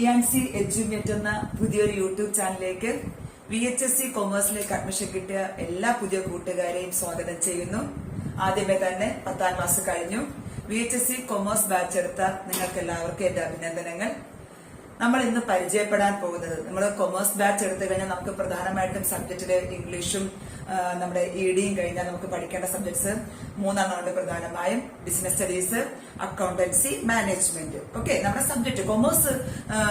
ENC Edumate എന്ന പുതിയൊരു YouTube ചാനലിലേക്ക് VHSC കൊമേഴ്സിലേക്ക് അഡ്മിഷൻ കിട്ടിയ എല്ലാ പുതിയ കൂട്ടുകാരെയും സ്വാഗതം ചെയ്യുന്നു. ആദ്യമേ തന്നെ 10ാം ക്ലാസ് കഴിഞ്ഞു. VHSC കൊമേഴ്സ് ബാച്ച് എടുത്ത നിങ്ങൾക്ക് എല്ലാവർക്കും എന്റെ അഭിനന്ദനങ്ങൾ. നമ്മൾ ഇന്ന് പരിചയപ്പെടാൻ പോകുന്നത്, നമ്മൾ കൊമേഴ്സ് ബാച്ച് എടുത്തു കഴിഞ്ഞാൽ നമുക്ക് പ്രധാനമായിട്ടും സബ്ജക്റ്റില് ഇംഗ്ലീഷും നമ്മുടെ EDയും കഴിഞ്ഞാൽ നമുക്ക് പഠിക്കേണ്ട സബ്ജക്ട്സ് 3 ഉണ്ട്. പ്രധാനമായും business studies, accountancy, management. Okay, നമ്മുടെ സബ്ജക്ട് കൊമേഴ്സ്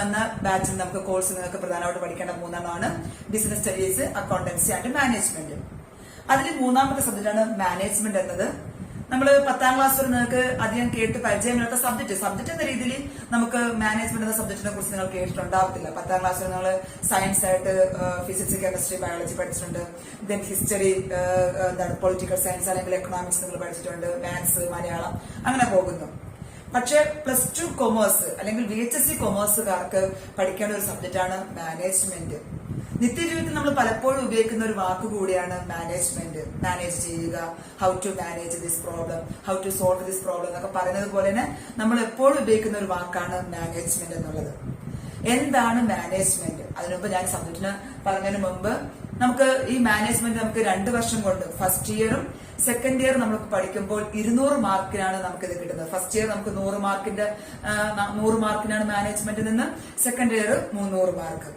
എന്ന ബാച്ചിൽ നമുക്ക് കോഴ്സ് നിങ്ങൾക്ക് പ്രധാനമായിട്ട് പഠിക്കേണ്ട 3 business studies, accountancy and management. അതിൽ 3ാമത്തെ സബ്ജക്റ്റാണ് മാനേജ്മെന്റ് എന്നത്. നമ്മൾ 10ാം ക്ലാസ് വരെ നിങ്ങൾക്ക് അധികം കേട്ട് പരിചയമില്ലാത്ത സബ്ജക്ട് എന്ന രീതിയിൽ നമുക്ക് മാനേജ്മെന്റ് എന്ന സബ്ജക്റ്റിനെ കുറിച്ച് നിങ്ങൾ കേട്ടിട്ടുണ്ടാവത്തില്ല. 10ാം ക്ലാസ് വരെ നിങ്ങൾ സയൻസ് ആയിട്ട് ഫിസിക്സ്, കെമിസ്ട്രി, ബയോളജി പഠിച്ചിട്ടുണ്ട്. ദെൻ ഹിസ്റ്ററി, എന്താണ് പൊളിറ്റിക്കൽ സയൻസ് അല്ലെങ്കിൽ എക്കണോമിക്സ് നിങ്ങൾ പഠിച്ചിട്ടുണ്ട്. മാത്സ്, മലയാളം, അങ്ങനെ പോകുന്നു. പക്ഷെ +2 കൊമേഴ്സ് അല്ലെങ്കിൽ VHSC കൊമേഴ്സുകാർക്ക് പഠിക്കേണ്ട ഒരു സബ്ജക്റ്റാണ് മാനേജ്മെന്റ്. നിത്യജീവിതത്തിൽ നമ്മൾ പലപ്പോഴും ഉപയോഗിക്കുന്ന ഒരു വാക്ക് കൂടിയാണ് മാനേജ്മെന്റ്. മാനേജ് ചെയ്യുക, how to manage this problem, how to solve this problem എന്നൊക്കെ പറയുന്നത് പോലെ തന്നെ നമ്മൾ എപ്പോഴും ഉപയോഗിക്കുന്ന ഒരു വാക്കാണ് മാനേജ്മെന്റ് എന്നുള്ളത്. എന്താണ് മാനേജ്മെന്റ്? അതിനുമുമ്പ് ഞാൻ സബ്ജക്റ്റിന് പറഞ്ഞതിന് മുമ്പ് നമുക്ക് ഈ മാനേജ്മെന്റ് നമുക്ക് 2 വർഷം കൊണ്ട് ഫസ്റ്റ് ഇയറും സെക്കൻഡ് ഇയർ നമുക്ക് പഠിക്കുമ്പോൾ 200 മാർക്കിനാണ് നമുക്കിത് കിട്ടുന്നത്. ഫസ്റ്റ് ഇയർ നമുക്ക് 100 മാർക്കിനാണ് മാനേജ്മെന്റിൽ നിന്ന്, second year 300 mark.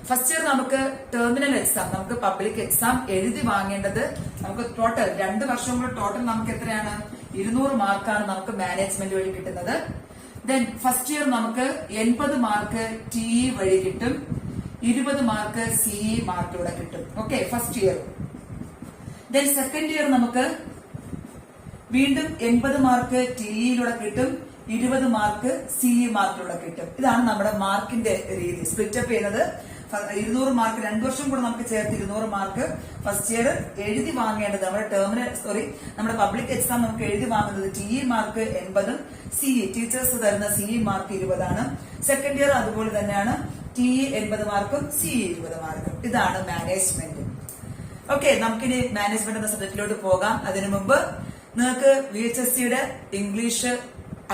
First year നമുക്ക് ടെർമിനൽ എക്സാം, നമുക്ക് പബ്ലിക് എക്സാം എഴുതി വാങ്ങേണ്ടത് നമുക്ക് ടോട്ടൽ 2 വർഷം കൊണ്ട് ടോട്ടൽ നമുക്ക് എത്രയാണ്? 200 മാർക്കാണ് നമുക്ക് മാനേജ്മെന്റ് വഴി കിട്ടുന്നത്. ദെൻ ഫസ്റ്റ് ഇയർ നമുക്ക് 80 മാർക്ക് TE വഴി കിട്ടും, 20 മാർക്ക് CE മാർക്കിലൂടെ കിട്ടും. Okay, first year. Then second year നമുക്ക് വീണ്ടും 80 മാർക്ക് TEയിലൂടെ കിട്ടും, 20 മാർക്ക് CE മാർക്കിലൂടെ കിട്ടും. ഇതാണ് നമ്മുടെ മാർക്കിന്റെ രീതി. സ്പ്ലിറ്റപ്പ് ചെയ്യുന്നത് 200 മാർക്ക് 2 വർഷം കൂടെ നമുക്ക് ചേർത്ത് 200 മാർക്ക് ഫസ്റ്റ് ഇയർ എഴുതി വാങ്ങേണ്ടത് നമ്മുടെ പബ്ലിക് എക്സാം നമുക്ക് എഴുതി വാങ്ങുന്നത് TE മാർക്ക് 80, CE ടീച്ചേഴ്സ് തരുന്ന CE മാർക്ക് 20. സെക്കൻഡ് ഇയർ അതുപോലെ തന്നെയാണ്, TE 80 മാർക്കും CE 20 മാർക്കും. ഇതാണ് മാനേജ്മെന്റ്. ഓക്കെ, നമുക്കിനി മാനേജ്മെന്റ് എന്ന സബ്ജക്റ്റിലോട്ട് പോകാം. അതിനു മുമ്പ് നിങ്ങൾക്ക് VHSCയുടെ ഇംഗ്ലീഷ്,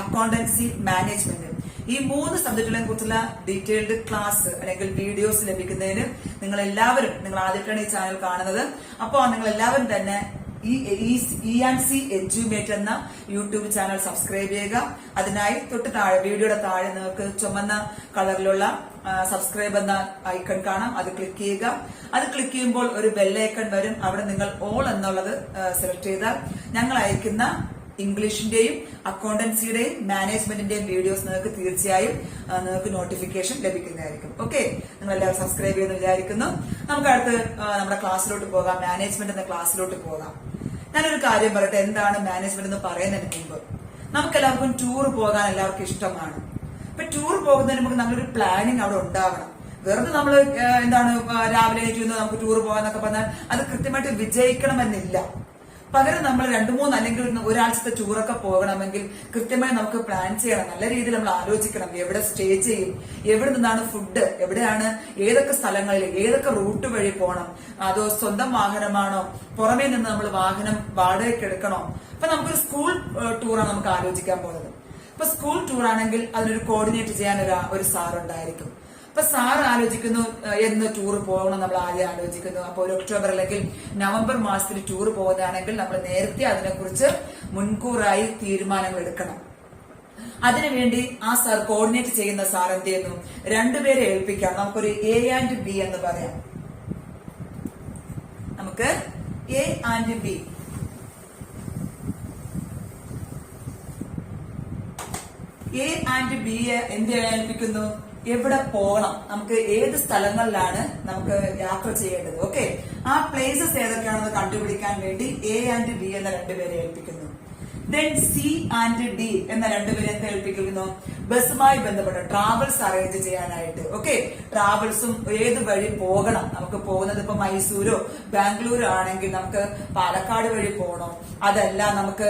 അക്കൗണ്ടൻസി, മാനേജ്മെന്റ് ഈ 3 സബ്ജക്റ്റുകളെ കുറിച്ചുള്ള ഡീറ്റെയിൽഡ് ക്ലാസ് അല്ലെങ്കിൽ വീഡിയോസ് ലഭിക്കുന്നതിന് നിങ്ങൾ ആദ്യമായിട്ടാണ് ഈ ചാനൽ കാണുന്നത്. അപ്പോൾ നിങ്ങൾ എല്ലാവരും തന്നെ ഈ ENC എഡ്യൂമേറ്റ് എന്ന യൂട്യൂബ് ചാനൽ സബ്സ്ക്രൈബ് ചെയ്യുക. അതിനായി വീഡിയോയുടെ താഴെ നിങ്ങൾക്ക് ചുമന്ന കളറിലുള്ള സബ്സ്ക്രൈബ് എന്ന ഐക്കൺ കാണാം. അത് ക്ലിക്ക് ചെയ്യുക. അത് ക്ലിക്ക് ചെയ്യുമ്പോൾ ഒരു ബെല്ലൈക്കൺ വരും. അവിടെ നിങ്ങൾ ഓൾ എന്നുള്ളത് സെലക്ട് ചെയ്താൽ ഞങ്ങൾ അയക്കുന്ന ഇംഗ്ലീഷിന്റെയും അക്കൗണ്ടൻസിയുടെയും മാനേജ്മെന്റിന്റെയും വീഡിയോസ് നിങ്ങൾക്ക് തീർച്ചയായും നോട്ടിഫിക്കേഷൻ ലഭിക്കുന്നതായിരിക്കും. ഓക്കെ, നിങ്ങൾ എല്ലാവരും സബ്സ്ക്രൈബ് ചെയ്യുമെന്ന് വിചാരിക്കുന്നു. നമുക്ക് അടുത്ത് നമ്മുടെ ക്ലാസ്സിലോട്ട് പോകാം, മാനേജ്മെന്റ് എന്ന ക്ലാസ്സിലോട്ട് പോകാം. ഞാനൊരു കാര്യം പറയട്ടെ, എന്താണ് മാനേജ്മെന്റ് എന്ന് പറയുന്നതിന് മുമ്പ് നമുക്ക് എല്ലാവർക്കും ടൂർ പോകാൻ എല്ലാവർക്കും ഇഷ്ടമാണ്. ഇപ്പൊ ടൂർ പോകുന്നതിന് മുമ്പ് നമ്മളൊരു പ്ലാനിങ് അവിടെ ഉണ്ടാവണം. വെറുതെ നമ്മൾ രാവിലെ എണീറ്റ് നമുക്ക് ടൂർ പോകാന്നൊക്കെ പറഞ്ഞാൽ അത് കൃത്യമായിട്ട് വിജയിക്കണമെന്നില്ല. പകരം നമ്മൾ 2-3 അല്ലെങ്കിൽ ഒരാഴ്ചത്തെ ടൂറൊക്കെ പോകണമെങ്കിൽ കൃത്യമായി നമുക്ക് പ്ലാൻ ചെയ്യണം. നല്ല രീതിയിൽ നമ്മൾ ആലോചിക്കണം. എവിടെ സ്റ്റേ ചെയ്യും, എവിടെ നിന്നാണ് ഫുഡ്, എവിടെയാണ്, ഏതൊക്കെ സ്ഥലങ്ങളിൽ, ഏതൊക്കെ റൂട്ട് വഴി പോകണം, അതോ സ്വന്തം വാഹനമാണോ, പുറമേ നിന്ന് നമ്മൾ വാഹനം വാടകയ്ക്ക് എടുക്കണോ. അപ്പൊ നമുക്കൊരു സ്കൂൾ ടൂറാണ് നമുക്ക് ആലോചിക്കാൻ പോകുന്നത്. ഇപ്പൊ സ്കൂൾ ടൂർ ആണെങ്കിൽ അതിനൊരു കോർഡിനേറ്റ് ചെയ്യാൻ ഒരു സാർ ഉണ്ടായിരിക്കും. അപ്പൊ സാർ ആലോചിക്കുന്നു എന്ന് ടൂർ പോകണം, നമ്മൾ ആദ്യം ആലോചിക്കുന്നു. അപ്പോൾ ഒരു ഒക്ടോബർ അല്ലെങ്കിൽ നവംബർ മാസത്തിൽ ടൂർ പോകുന്നതാണെങ്കിൽ നമ്മൾ നേരത്തെ അതിനെക്കുറിച്ച് മുൻകൂറായി തീരുമാനങ്ങൾ എടുക്കണം. അതിനുവേണ്ടി ആ സാർ കോർഡിനേറ്റ് ചെയ്യുന്ന സാർ എന്ത് ചെയ്യുന്നു? 2 പേരെ ഏൽപ്പിക്കാം. നമുക്കൊരു A and B എന്ന് പറയാം. നമുക്ക് A and B. A and B എന്ത് ഏൽപ്പിക്കുന്നു? എവിടെ പോകണം, നമുക്ക് ഏത് സ്ഥലങ്ങളിലാണ് നമുക്ക് യാത്ര ചെയ്യേണ്ടത്, ഓക്കെ, ആ പ്ലേസസ് ഏതൊക്കെയാണെന്ന് കണ്ടുപിടിക്കാൻ വേണ്ടി A and B എന്ന 2 പേരെ ഏൽപ്പിക്കുന്നു. ദെൻ C and D എന്ന 2 പേരെ ഏൽപ്പിക്കുന്നു ബസ്സുമായി ബന്ധപ്പെട്ട ട്രാവൽസ് അറേഞ്ച് ചെയ്യാനായിട്ട്. ഓക്കെ, ട്രാവൽസും ഏത് വഴി പോകണം, നമുക്ക് പോകുന്നത് ഇപ്പൊ മൈസൂരോ ബാംഗ്ലൂരോ ആണെങ്കിൽ നമുക്ക് പാലക്കാട് വഴി പോകണോ, അതല്ല നമുക്ക്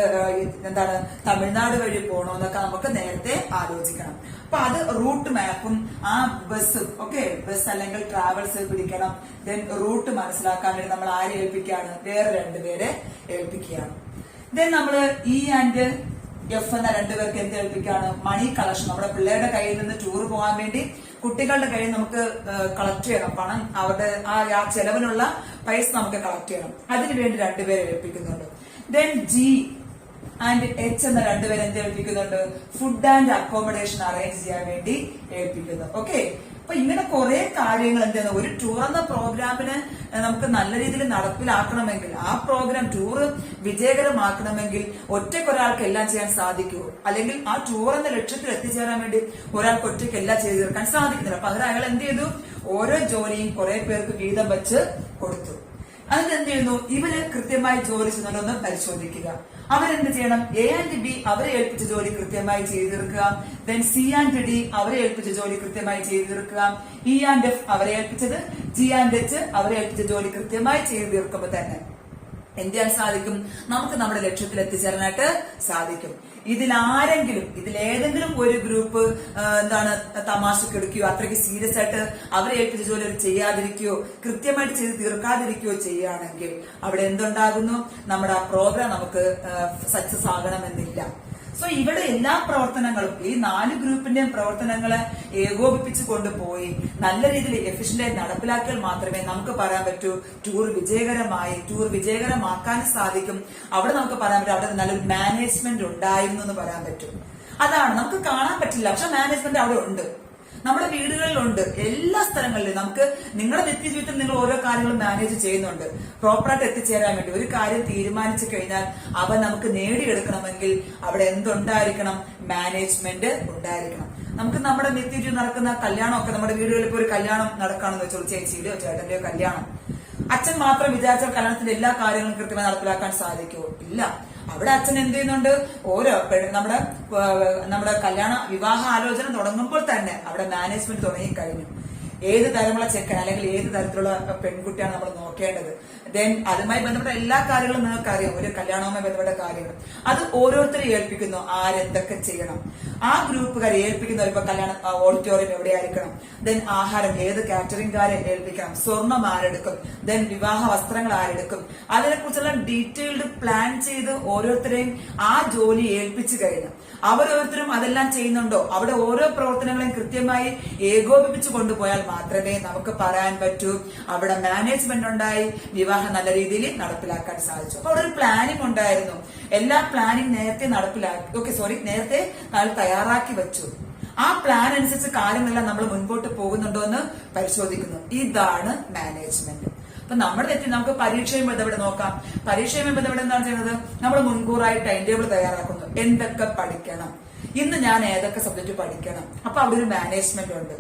തമിഴ്നാട് വഴി പോകണോ എന്നൊക്കെ നമുക്ക് നേരത്തെ ആലോചിക്കണം. അപ്പൊ അത് റൂട്ട് മാപ്പും ആ ബസ്സും, ഓക്കെ, ബസ് അല്ലെങ്കിൽ ട്രാവൽസ് പിടിക്കണം. ദെൻ റൂട്ട് മനസ്സിലാക്കാൻ വേണ്ടി നമ്മൾ ആരെ ഏൽപ്പിക്കുകയാണ്? വേറെ 2 പേരെ ഏൽപ്പിക്കുകയാണ്. ദെൻ നമ്മള് E and F എന്ന 2 പേർക്ക് എന്ത് ഏൽപ്പിക്കുകയാണ്? മണി കളക്ഷൻ. നമ്മുടെ പിള്ളേരുടെ കയ്യിൽ നിന്ന് ടൂർ പോകാൻ വേണ്ടി കുട്ടികളുടെ കയ്യിൽ നമുക്ക് കളക്ട് ചെയ്യണം പണം, അവരുടെ ആ ചെലവിനുള്ള പൈസ നമുക്ക് കളക്ട് ചെയ്യണം. അതിനുവേണ്ടി രണ്ടുപേരെ ഏൽപ്പിക്കുന്നുണ്ട്. ദെൻ ജി ആൻഡ് എച്ച് എന്ന രണ്ടുപേരെ എന്ത് ഏൽപ്പിക്കുന്നുണ്ട്? ഫുഡ് ആൻഡ് അക്കോമഡേഷൻ അറേഞ്ച് ചെയ്യാൻ വേണ്ടി ഏൽപ്പിക്കുന്നു. ഓക്കെ, അപ്പൊ ഇങ്ങനെ കുറെ കാര്യങ്ങൾ എന്താണ് ഒരു ടൂർ എന്ന പ്രോഗ്രാമിന് നമുക്ക് നല്ല രീതിയിൽ നടപ്പിലാക്കണമെങ്കിൽ, ആ പ്രോഗ്രാം ടൂറ് വിജയകരമാക്കണമെങ്കിൽ ഒറ്റയ്ക്കൊരാൾക്ക് എല്ലാം ചെയ്യാൻ സാധിക്കുമോ? അല്ലെങ്കിൽ ആ ടൂർ എന്ന ലക്ഷ്യത്തിൽ എത്തിച്ചേരാൻ വേണ്ടി ഒരാൾക്ക് ഒറ്റയ്ക്ക് എല്ലാം ചെയ്തു തീർക്കാൻ സാധിക്കുന്നില്ല. പകരം അയാൾ എന്ത് ചെയ്തു? ഓരോ ജോലിയും കുറെ പേർക്ക് വീതം വെച്ച് കൊടുത്തു. അതിനെന്ത് ചെയ്യുന്നു? ഇവര് കൃത്യമായി ജോലി ചെയ്യുന്നുണ്ടോന്ന് പരിശോധിക്കുക. അവരെന്ത് ചെയ്യണം? എ ആൻഡ് ബി അവരെ ഏൽപ്പിച്ച ജോലി കൃത്യമായി ചെയ്തു തീർക്കുക. ദെൻ സി ആൻഡ് ഡി അവരെ ഏൽപ്പിച്ച ജോലി കൃത്യമായി ചെയ്തു തീർക്കുക. ഇ ആൻഡ് എഫ് അവരെ ഏൽപ്പിച്ചത്, ജി ആൻഡ് എച്ച് അവരെ ഏൽപ്പിച്ച ജോലി കൃത്യമായി ചെയ്തു തീർക്കുമ്പോൾ തന്നെ എന്ത് ചെയ്യാൻ സാധിക്കും? നമുക്ക് നമ്മുടെ ലക്ഷ്യത്തിൽ എത്തിച്ചേരാനായിട്ട് സാധിക്കും. ഇതിലേതെങ്കിലും ഒരു ഗ്രൂപ്പ് തമാശക്ക് എടുക്കുകയോ അത്രയ്ക്ക് സീരിയസ് ആയിട്ട് അവരെ ഏൽപ്പിച്ച ജോലി അവർ ചെയ്യാതിരിക്കുകയോ കൃത്യമായിട്ട് ചെയ്ത് തീർക്കാതിരിക്കുകയോ ചെയ്യുകയാണെങ്കിൽ അവിടെ എന്തുണ്ടാകുന്നു? നമ്മുടെ ആ പ്രോഗ്രാം നമുക്ക് സക്സസ് ആകണമെന്നില്ല. സോ ഇവിടെ എല്ലാ പ്രവർത്തനങ്ങളും, ഈ 4 ഗ്രൂപ്പിന്റെയും പ്രവർത്തനങ്ങളെ ഏകോപിപ്പിച്ചു കൊണ്ടുപോയി നല്ല രീതിയിൽ എഫിഷ്യന്റായി നടപ്പിലാക്കിയാൽ മാത്രമേ നമുക്ക് പറയാൻ പറ്റൂ ടൂർ വിജയകരമാക്കാൻ സാധിക്കും. അവിടെ നമുക്ക് പറയാൻ പറ്റും അവിടെ നല്ലൊരു മാനേജ്മെന്റ് ഉണ്ടായിരുന്നു എന്ന് പറയാൻ പറ്റും. അതാണ് നമുക്ക് കാണാൻ പറ്റില്ല, പക്ഷെ മാനേജ്മെന്റ് അവിടെ ഉണ്ട്, നമ്മുടെ വീടുകളിലുണ്ട്, എല്ലാ സ്ഥലങ്ങളിലും. നമുക്ക് നിങ്ങളുടെ നിത്യജീവിതത്തിൽ നിങ്ങൾ ഓരോ കാര്യങ്ങളും മാനേജ് ചെയ്യുന്നുണ്ട്. പ്രോപ്പറായിട്ട് എത്തിച്ചേരാൻ വേണ്ടി ഒരു കാര്യം തീരുമാനിച്ചു കഴിഞ്ഞാൽ അവ നമുക്ക് നേടിയെടുക്കണമെങ്കിൽ അവിടെ എന്തുണ്ടായിരിക്കണം? മാനേജ്മെന്റ് ഉണ്ടായിരിക്കണം. നമുക്ക് നമ്മുടെ നിത്യജീവിതം നടക്കുന്ന കല്യാണമൊക്കെ, നമ്മുടെ വീടുകളിൽ ഇപ്പോൾ ഒരു കല്യാണം നടക്കുകയാണെന്ന് വെച്ചോളൂ, ചേച്ചിയുടെയോ ചേട്ടന്റെയോ കല്യാണം. അച്ഛൻ മാത്രം വിചാരിച്ച കല്യാണത്തിന്റെ എല്ലാ കാര്യങ്ങളും കൃത്യമായി നടപ്പിലാക്കാൻ സാധിക്കുമോ? ഇല്ല. അവിടെ അച്ഛൻ എന്ത് ചെയ്യുന്നുണ്ട്? നമ്മുടെ വിവാഹ ആലോചന തുടങ്ങുമ്പോൾ തന്നെ അവിടെ മാനേജ്മെന്റ് തുടങ്ങിക്കഴിഞ്ഞു. ഏത് തരമുള്ള ചെക്കൻ അല്ലെങ്കിൽ ഏത് തരത്തിലുള്ള പെൺകുട്ടിയാണ് നമ്മൾ നോക്കേണ്ടത്. ദെൻ അതുമായി ബന്ധപ്പെട്ട എല്ലാ കാര്യങ്ങളും നിങ്ങൾക്ക് അറിയാം. ഒരു കല്യാണവുമായി ബന്ധപ്പെട്ട കാര്യങ്ങൾ അത് ഓരോരുത്തരെ ഏൽപ്പിക്കുന്നു. ആരെന്തൊക്കെ ചെയ്യണം? ആ ഗ്രൂപ്പുകാരെ ഏൽപ്പിക്കുന്ന ഇപ്പൊ കല്യാണം ഓഡിറ്റോറിയം എവിടെയായിരിക്കണം, ദെൻ ആഹാരം ഏത് കാറ്ററിംഗുകാരെ ഏൽപ്പിക്കണം, സ്വർണം ആരെടുക്കും, ദെൻ വിവാഹ വസ്ത്രങ്ങൾ ആരെടുക്കും, അതിനെക്കുറിച്ചുള്ള ഡീറ്റെയിൽഡ് പ്ലാൻ ചെയ്ത് ഓരോരുത്തരെയും ആ ജോലി ഏൽപ്പിച്ചു കഴിഞ്ഞു. അവരോരുത്തരും അതെല്ലാം ചെയ്യുന്നുണ്ടോ? അവിടെ ഓരോ പ്രവർത്തനങ്ങളെയും കൃത്യമായി ഏകോപിപ്പിച്ചു കൊണ്ടുപോയാൽ മാത്രമേ നമുക്ക് പറയാൻ പറ്റൂ അവിടെ മാനേജ്മെന്റ് ഉണ്ടായി വിവാഹം നല്ല രീതിയിൽ നടപ്പിലാക്കാൻ സാധിച്ചു. അപ്പൊ അവിടെ ഒരു പ്ലാനിംഗ് ഉണ്ടായിരുന്നു. എല്ലാ പ്ലാനിംഗ് നേരത്തെ നേരത്തെ തയ്യാറാക്കി വെച്ചു. ആ പ്ലാൻ അനുസരിച്ച് കാര്യങ്ങളെല്ലാം നമ്മൾ മുൻപോട്ട് പോകുന്നുണ്ടോ എന്ന് പരിശോധിക്കുന്നു. ഇതാണ് മാനേജ്മെന്റ്. അപ്പൊ നമ്മുടെ തെറ്റി നമുക്ക് പരീക്ഷയും ബന്ധപ്പെട്ട് നോക്കാം. പരീക്ഷയുമായി ബന്ധപ്പെട്ട് എന്താണ് ചെയ്യുന്നത്? നമ്മൾ മുൻകൂറായി ടൈം ടേബിൾ തയ്യാറാക്കുന്നു. എന്തൊക്കെ പഠിക്കണം, ഇന്ന് ഞാൻ ഏതൊക്കെ സബ്ജക്ട് പഠിക്കണം. അപ്പൊ അവിടെ ഒരു മാനേജ്മെന്റ് ഉണ്ട്.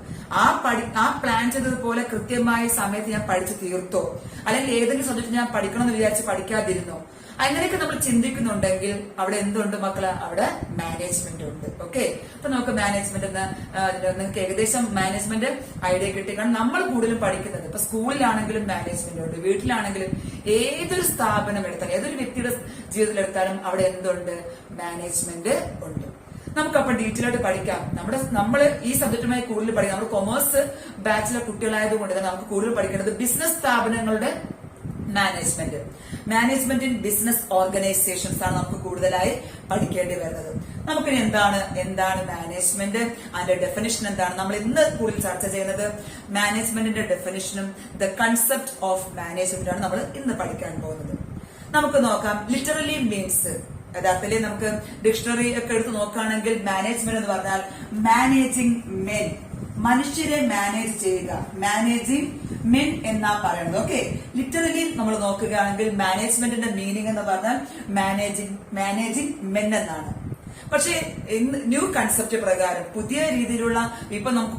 ആ പ്ലാൻ ചെയ്തതുപോലെ കൃത്യമായ സമയത്ത് ഞാൻ പഠിച്ചു തീർത്തോ, അല്ലെങ്കിൽ ഏതെങ്കിലും സബ്ജക്ട് ഞാൻ പഠിക്കണം എന്ന് വിചാരിച്ച് പഠിക്കാതിരുന്നോ? അങ്ങനെയൊക്കെ നമ്മൾ ചിന്തിക്കുന്നുണ്ടെങ്കിൽ അവിടെ എന്തുണ്ട് മക്കള്? അവിടെ മാനേജ്മെന്റ് ഉണ്ട്. ഓക്കെ, അപ്പൊ നമുക്ക് മാനേജ്മെന്റ് നിങ്ങൾക്ക് ഏകദേശം മാനേജ്മെന്റ് ഐഡിയ കിട്ടി. കാരണം നമ്മൾ കൂടുതലും പഠിക്കുന്നത് ഇപ്പൊ സ്കൂളിലാണെങ്കിലും മാനേജ്മെന്റ് ഉണ്ട്, വീട്ടിലാണെങ്കിലും ഏതൊരു സ്ഥാപനം എടുത്താലും ഏതൊരു വ്യക്തിയുടെ ജീവിതത്തിൽ എടുത്താലും അവിടെ എന്തുണ്ട്? മാനേജ്മെന്റ് ഉണ്ട്. നമുക്കപ്പൊ ഡീറ്റെയിൽ ആയിട്ട് പഠിക്കാം. നമ്മൾ ഈ സബ്ജക്റ്റുമായി കൂടുതൽ പഠിക്കാം. നമ്മൾ കൊമേഴ്സ് ബാച്ചിലെ കുട്ടികളായതുകൊണ്ട് തന്നെ നമുക്ക് കൂടുതൽ പഠിക്കേണ്ടത് ബിസിനസ് സ്ഥാപനങ്ങളുടെ മാനേജ്മെന്റ് ഇൻ ബിസിനസ് ഓർഗനൈസേഷൻസ് ആണ് നമുക്ക് കൂടുതലായി പഠിക്കേണ്ടി വരുന്നത്. നമുക്കിനി എന്താണ് മാനേജ്മെന്റ്, അതിന്റെ ഡെഫിനിഷൻ എന്താണ്? നമ്മൾ ഇന്ന് കൂടുതൽ ചർച്ച ചെയ്യുന്നത് മാനേജ്മെന്റിന്റെ ഡെഫിനിഷനും ദ കൺസെപ്റ്റ് ഓഫ് മാനേജ്മെന്റ് ആണ് നമ്മൾ ഇന്ന് പഠിക്കാൻ പോകുന്നത്. നമുക്ക് നോക്കാം. ലിറ്ററലി മീൻസ്, യഥാർത്ഥത്തിൽ നമുക്ക് ഡിക്ഷണറി ഒക്കെ എടുത്ത് നോക്കുകയാണെങ്കിൽ മാനേജ്മെന്റ് എന്ന് പറഞ്ഞാൽ മാനേജിങ് മെൻ, മനുഷ്യരെ മാനേജ് ചെയ്യുക, മാനേജിങ് മെൻ എന്നാ പറയുന്നത്. ഓക്കെ, ലിറ്ററലി നമ്മൾ നോക്കുകയാണെങ്കിൽ മാനേജ്മെന്റിന്റെ മീനിങ് എന്ന് പറഞ്ഞാൽ മാനേജിങ് മെൻ എന്നാണ്. പക്ഷേ ന്യൂ കൺസെപ്റ്റ് പ്രകാരം പുതിയ രീതിയിലുള്ള ഇപ്പൊ നമുക്ക്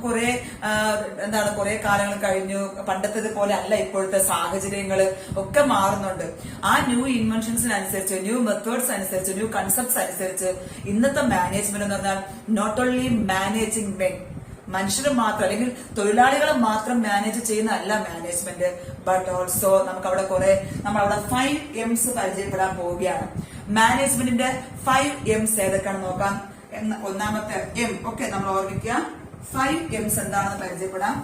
കുറെ കാലങ്ങൾ കഴിഞ്ഞു. പണ്ടത്തെ പോലെ അല്ല ഇപ്പോഴത്തെ സാഹചര്യങ്ങൾ ഒക്കെ മാറുന്നുണ്ട്. ആ ന്യൂ ഇൻവെൻഷൻസിനനുസരിച്ച്, ന്യൂ മെത്തേഡ്സ് അനുസരിച്ച്, ന്യൂ കൺസെപ്റ്റ്സ് അനുസരിച്ച് ഇന്നത്തെ മാനേജ്മെന്റ് എന്ന് പറഞ്ഞാൽ നോട്ട് ഓൺലി മാനേജിങ് മെൻ, മനുഷ്യരെ മാത്രം അല്ലെങ്കിൽ തൊഴിലാളികളെ മാത്രം മാനേജ് ചെയ്യുന്ന അല്ല മാനേജ്മെന്റ്, ബട്ട് ഓൾസോ നമുക്ക് അവിടെ നമ്മൾ അവിടെ 5 M's പരിചയപ്പെടാൻ പോവുകയാണ്. മാനേജ്മെന്റിന്റെ 5 M's ഏതൊക്കെയാണെന്ന് നോക്കാം. ഒന്നാമത്തെ എം, ഓക്കെ, നമ്മൾ ഓർമ്മിക്കുക. 5 M's എന്താണെന്ന് പരിചയപ്പെടാം.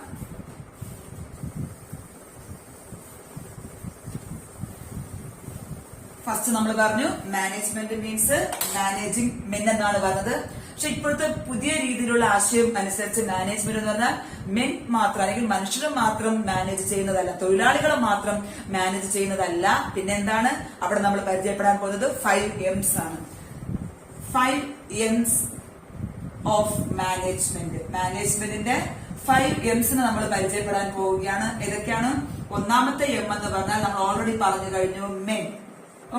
ഫസ്റ്റ് നമ്മൾ പറഞ്ഞു മാനേജ്മെന്റ് മീൻസ് മാനേജിങ് മെൻ എന്നാണ് പറഞ്ഞത്. പക്ഷെ ഇപ്പോഴത്തെ പുതിയ രീതിയിലുള്ള ആശയം അനുസരിച്ച് മാനേജ്മെന്റ് എന്ന് പറഞ്ഞാൽ മെൻ മാത്രം അല്ലെങ്കിൽ മനുഷ്യരെ മാത്രം മാനേജ് ചെയ്യുന്നതല്ല, തൊഴിലാളികളെ മാത്രം മാനേജ് ചെയ്യുന്നതല്ല. പിന്നെ എന്താണ് അവിടെ നമ്മൾ പരിചയപ്പെടാൻ പോകുന്നത് 5 M's ആണ്. 5 M's ഓഫ് മാനേജ്മെന്റ്. മാനേജ്മെന്റിന്റെ 5 M's നമ്മൾ പരിചയപ്പെടാൻ പോവുകയാണ്. ഏതൊക്കെയാണ്? ഒന്നാമത്തെ M എന്ന് പറഞ്ഞാൽ നമ്മൾ ഓൾറെഡി പറഞ്ഞു കഴിഞ്ഞു, മെൻ.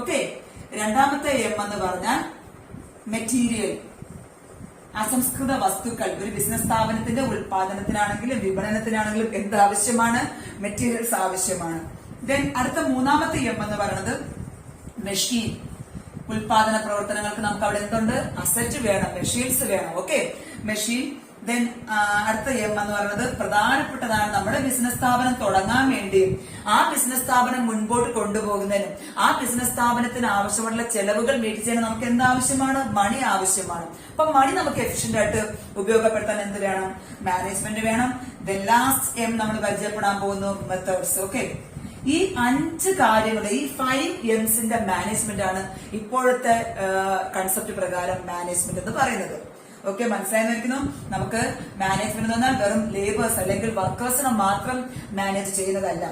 ഓക്കെ. രണ്ടാമത്തെ M എന്ന് പറഞ്ഞാൽ മെറ്റീരിയൽ, അസംസ്കൃത വസ്തുക്കൾ. ഒരു ബിസിനസ് സ്ഥാപനത്തിന്റെ ഉൽപാദനത്തിനാണെങ്കിലും വിപണനത്തിനാണെങ്കിലും എന്ത് ആവശ്യമാണ്? മെറ്റീരിയൽസ് ആവശ്യമാണ്. ദെൻ അടുത്ത മൂന്നാമത്തെ M എന്ന് പറയുന്നത് മെഷീൻ. ഉൽപാദന പ്രവർത്തനങ്ങൾക്ക് നമുക്ക് അവിടെ എന്തുണ്ട്? അസറ്റ് വേണം, മെഷീൻസ് വേണം. Okay, machine. ദെൻ അടുത്ത M എന്ന് പറയുന്നത് പ്രധാനപ്പെട്ടതാണ്. നമ്മുടെ ബിസിനസ് സ്ഥാപനം തുടങ്ങാൻ വേണ്ടിയും ആ ബിസിനസ് സ്ഥാപനം മുൻപോട്ട് കൊണ്ടുപോകുന്നതിനും ആ ബിസിനസ് സ്ഥാപനത്തിന് ആവശ്യമുള്ള ചെലവുകൾ മീറ്റ് ചെയ്യാൻ നമുക്ക് എന്ത് ആവശ്യമാണ്? മണി ആവശ്യമാണ്. അപ്പൊ മണി നമുക്ക് എഫിഷ്യന്റ് ആയിട്ട് ഉപയോഗപ്പെടുത്താൻ എന്ത് വേണം? മാനേജ്മെന്റ് വേണം. ദെൻ ലാസ്റ്റ് M നമ്മൾ പരിചയപ്പെടാൻ പോകുന്നു മെത്തേഡ്സ്. ഓക്കെ, ഈ 5 കാര്യങ്ങൾ, ഈ 5 M's മാനേജ്മെന്റ് ആണ് ഇപ്പോഴത്തെ കൺസെപ്റ്റ് പ്രകാരം മാനേജ്മെന്റ് എന്ന് പറയുന്നത്. ഓക്കെ, മനസ്സിലായിരിക്കുന്നു. നമുക്ക് മാനേജ്മെന്റ് എന്ന് പറഞ്ഞാൽ വെറും ലേബേഴ്സ് അല്ലെങ്കിൽ വർക്കേഴ്സിനെ മാത്രം മാനേജ് ചെയ്യുന്നതല്ല.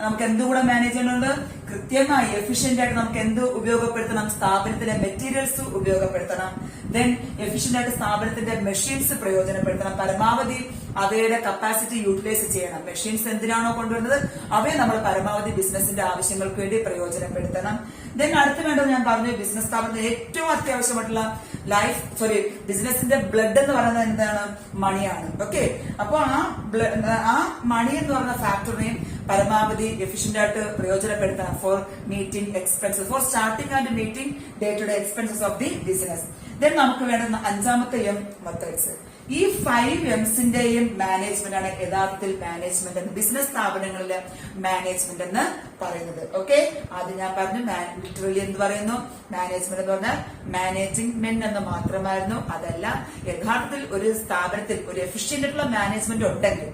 നമുക്ക് എന്തുകൂടെ മാനേജ് ചെയ്യുന്നുണ്ട്? കൃത്യമായി എഫിഷ്യന്റ് ആയിട്ട് നമുക്ക് എന്ത് ഉപയോഗപ്പെടുത്തണം? സ്ഥാപനത്തിന്റെ മെറ്റീരിയൽസ് ഉപയോഗപ്പെടുത്തണം. ദെൻ എഫിഷ്യന്റ് ആയിട്ട് സ്ഥാപനത്തിന്റെ മെഷീൻസ് പ്രയോജനപ്പെടുത്തണം. പരമാവധി അവയുടെ കപ്പാസിറ്റി യൂട്ടിലൈസ് ചെയ്യണം. മെഷീൻസ് എന്തിനാണോ കൊണ്ടുവരുന്നത് അവയെ നമ്മൾ പരമാവധി ബിസിനസിന്റെ ആവശ്യങ്ങൾക്ക് വേണ്ടി പ്രയോജനപ്പെടുത്തണം. ദെൻ അടുത്ത് വേണ്ടത് ഞാൻ പറഞ്ഞു, ബിസിനസ് സ്ഥാപനത്തിന് ഏറ്റവും അത്യാവശ്യമായിട്ടുള്ള ബിസിനസിന്റെ ബ്ലഡ് എന്ന് പറയുന്നത് എന്താണ്? മണിയാണ്. ഓക്കെ, അപ്പൊ ആ മണി എന്ന് പറയുന്ന ഫാക്ടറിനെയും പരമാവധി എഫിഷ്യന്റ് ആയിട്ട് പ്രയോജനപ്പെടുത്തണം for meeting expenses, for starting and meeting day to day expenses of the business. Then നമുക്ക് വേണ്ടുന്ന 5ാമത്തെ M മെത്തേഡ്സ്. ഈ 5 M's മാനേജ്മെന്റ് ആണ് യഥാർത്ഥത്തിൽ മാനേജ്മെന്റ് എന്ന്, ബിസിനസ് സ്ഥാപനങ്ങളിലെ മാനേജ്മെന്റ് എന്ന് പറയുന്നത്. ഓക്കെ, അത് ഞാൻ പറഞ്ഞു. ലിറ്ററലി എന്ത് പറയുന്നു? മാനേജ്മെന്റ് എന്ന് പറഞ്ഞാൽ മാനേജിംഗ് മെൻ എന്ന് മാത്രമായിരുന്നു. അതല്ല, യഥാർത്ഥത്തിൽ ഒരു സ്ഥാപനത്തിൽ ഒരു എഫിഷ്യന്റ് ആയിട്ടുള്ള മാനേജ്മെന്റ് ഉണ്ടെങ്കിൽ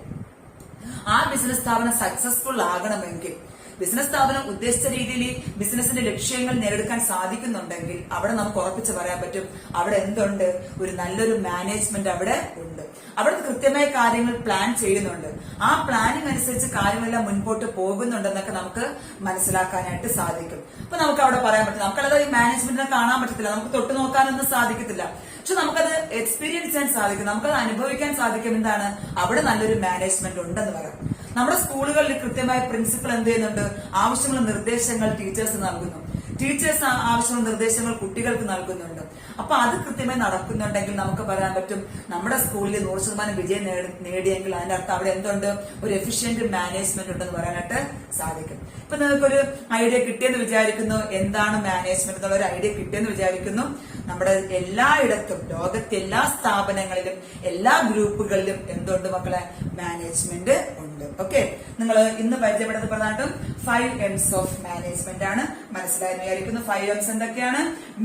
ആ ബിസിനസ് സ്ഥാപനം സക്സസ്ഫുൾ ആകണമെങ്കിൽ, ബിസിനസ് സ്ഥാപനം ഉദ്ദേശിച്ച രീതിയിൽ ബിസിനസിന്റെ ലക്ഷ്യങ്ങൾ നേടിയെടുക്കാൻ സാധിക്കുന്നുണ്ടെങ്കിൽ അവിടെ നമുക്ക് ഉറപ്പിച്ച് പറയാൻ പറ്റും അവിടെ എന്തുണ്ട്? ഒരു നല്ലൊരു മാനേജ്മെന്റ് അവിടെ ഉണ്ട്. അവിടെ കൃത്യമായ കാര്യങ്ങൾ പ്ലാൻ ചെയ്യുന്നുണ്ട്. ആ പ്ലാനിങ് അനുസരിച്ച് കാര്യങ്ങളെല്ലാം മുൻപോട്ട് പോകുന്നുണ്ടെന്നൊക്കെ നമുക്ക് മനസ്സിലാക്കാനായിട്ട് സാധിക്കും. അപ്പൊ നമുക്ക് അവിടെ പറയാൻ പറ്റും, നമുക്കത് ഈ മാനേജ്മെന്റിനെ കാണാൻ പറ്റത്തില്ല, നമുക്ക് തൊട്ട് നോക്കാനൊന്നും സാധിക്കത്തില്ല. പക്ഷെ നമുക്കത് എക്സ്പീരിയൻസ് ചെയ്യാൻ സാധിക്കും, നമുക്കത് അനുഭവിക്കാൻ സാധിക്കും. എന്താണ്? അവിടെ നല്ലൊരു മാനേജ്മെന്റ് ഉണ്ടെന്ന് പറയാം. നമ്മുടെ സ്കൂളുകളിൽ കൃത്യമായ പ്രിൻസിപ്പൽ എന്ത് ചെയ്യുന്നുണ്ട്? ആവശ്യമുള്ള നിർദ്ദേശങ്ങൾ ടീച്ചേഴ്സ് നൽകുന്നു. ടീച്ചേഴ്സ് ആവശ്യമുള്ള നിർദ്ദേശങ്ങൾ കുട്ടികൾക്ക് നൽകുന്നുണ്ട്. അപ്പൊ അത് കൃത്യമായി നടക്കുന്നുണ്ടെങ്കിൽ നമുക്ക് പറയാൻ പറ്റും നമ്മുടെ സ്കൂളിൽ 100% വിജയം നേടിയെങ്കിൽ അതിന്റെ അർത്ഥം അവിടെ എന്തുണ്ട്? ഒരു എഫിഷ്യന്റ് മാനേജ്മെന്റ് ഉണ്ടെന്ന് പറയാനായിട്ട് സാധിക്കും. ഇപ്പൊ നിങ്ങൾക്കൊരു ഐഡിയ കിട്ടിയെന്ന് വിചാരിക്കുന്നു. എന്താണ് മാനേജ്മെന്റ് എന്നുള്ള ഒരു ഐഡിയ കിട്ടിയെന്ന് വിചാരിക്കുന്നു. നമ്മുടെ എല്ലായിടത്തും, ലോകത്തെ എല്ലാ സ്ഥാപനങ്ങളിലും എല്ലാ ഗ്രൂപ്പുകളിലും എന്തുണ്ട് മക്കളെ? മാനേജ്മെന്റ് ഉണ്ട്. ഓക്കെ, നിങ്ങൾ ഇന്ന് പരിചയപ്പെടുന്നത് പ്രധാനമായിട്ടും 5 M's ഓഫ് മാനേജ്മെന്റ് ആണ്. മനസ്സിലായെന്ന് വിചാരിക്കുന്നു. 5 M's എന്തൊക്കെയാണ്?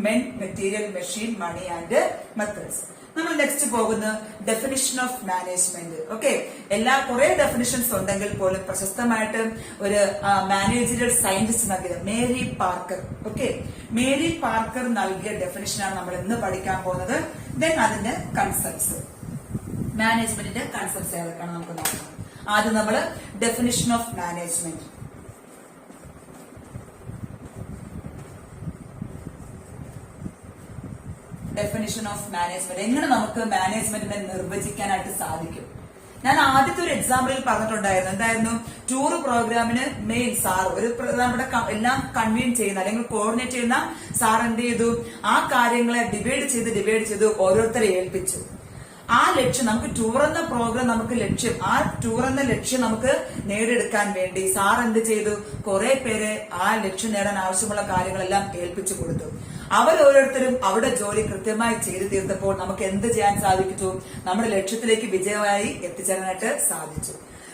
Men, material, machine, money and methods. നമ്മൾ നെക്സ്റ്റ് പോകുന്ന ഡെഫിനിഷൻ ഓഫ് മാനേജ്മെന്റ്. ഓക്കെ, കുറെ ഡെഫിനിഷൻസ് ഉണ്ടെങ്കിൽ പോലും പ്രശസ്തമായിട്ട് ഒരു മാനേജറിയൽ സയന്റിസ്റ്റ് നൽകിയത് Mary Parker. Okay, Mary Parker നൽകിയ ഡെഫിനിഷനാണ് നമ്മൾ ഇന്ന് പഠിക്കാൻ പോകുന്നത്. ദെൻ അതിന്റെ കൺസെപ്റ്റ്സ്, മാനേജ്മെന്റിന്റെ കൺസെപ്റ്റ്സ് ഏതൊക്കെയാണ് നമുക്ക് നോക്കാം. ആദ്യം നമ്മൾ definition of management. Definition of management, എങ്ങനെ നമുക്ക് മാനേജ്മെന്റിനെ നിർവചിക്കാനായിട്ട് സാധിക്കും? ഞാൻ ആദ്യത്തെ ഒരു എക്സാമ്പിളിൽ പറഞ്ഞിട്ടുണ്ടായിരുന്നു. എന്തായിരുന്നു? ടൂർ പ്രോഗ്രാമിന് മെയിൻ സാർ, ഒരു നമ്മുടെ എല്ലാം കൺവീൻ ചെയ്യുന്ന അല്ലെങ്കിൽ കോർഡിനേറ്റ് ചെയ്യുന്ന സാർ എന്ത് ചെയ്തു? ആ കാര്യങ്ങളെ ഡിവൈഡ് ചെയ്ത് ഓരോരുത്തരെ ഏൽപ്പിച്ചു. ആ ലക്ഷ്യം, നമുക്ക് ടൂർ എന്ന പ്രോഗ്രാം നമുക്ക് ലക്ഷ്യം, ആ ടൂർ എന്ന ലക്ഷ്യം നമുക്ക് നേടിയെടുക്കാൻ വേണ്ടി സാർ എന്ത് ചെയ്തു? കുറെ പേരെ ആ ലക്ഷ്യം നേടാൻ ആവശ്യമുള്ള കാര്യങ്ങളെല്ലാം ഏൽപ്പിച്ചു കൊടുത്തു. അവരോരോരുത്തരും അവരുടെ ജോലി കൃത്യമായി ചെയ്തു തീർത്തപ്പോൾ നമുക്ക് എന്ത് ചെയ്യാൻ സാധിച്ചു? നമ്മുടെ ലക്ഷ്യത്തിലേക്ക് വിജയമായി എത്തിച്ചേരാനായിട്ട് സാധിച്ചു.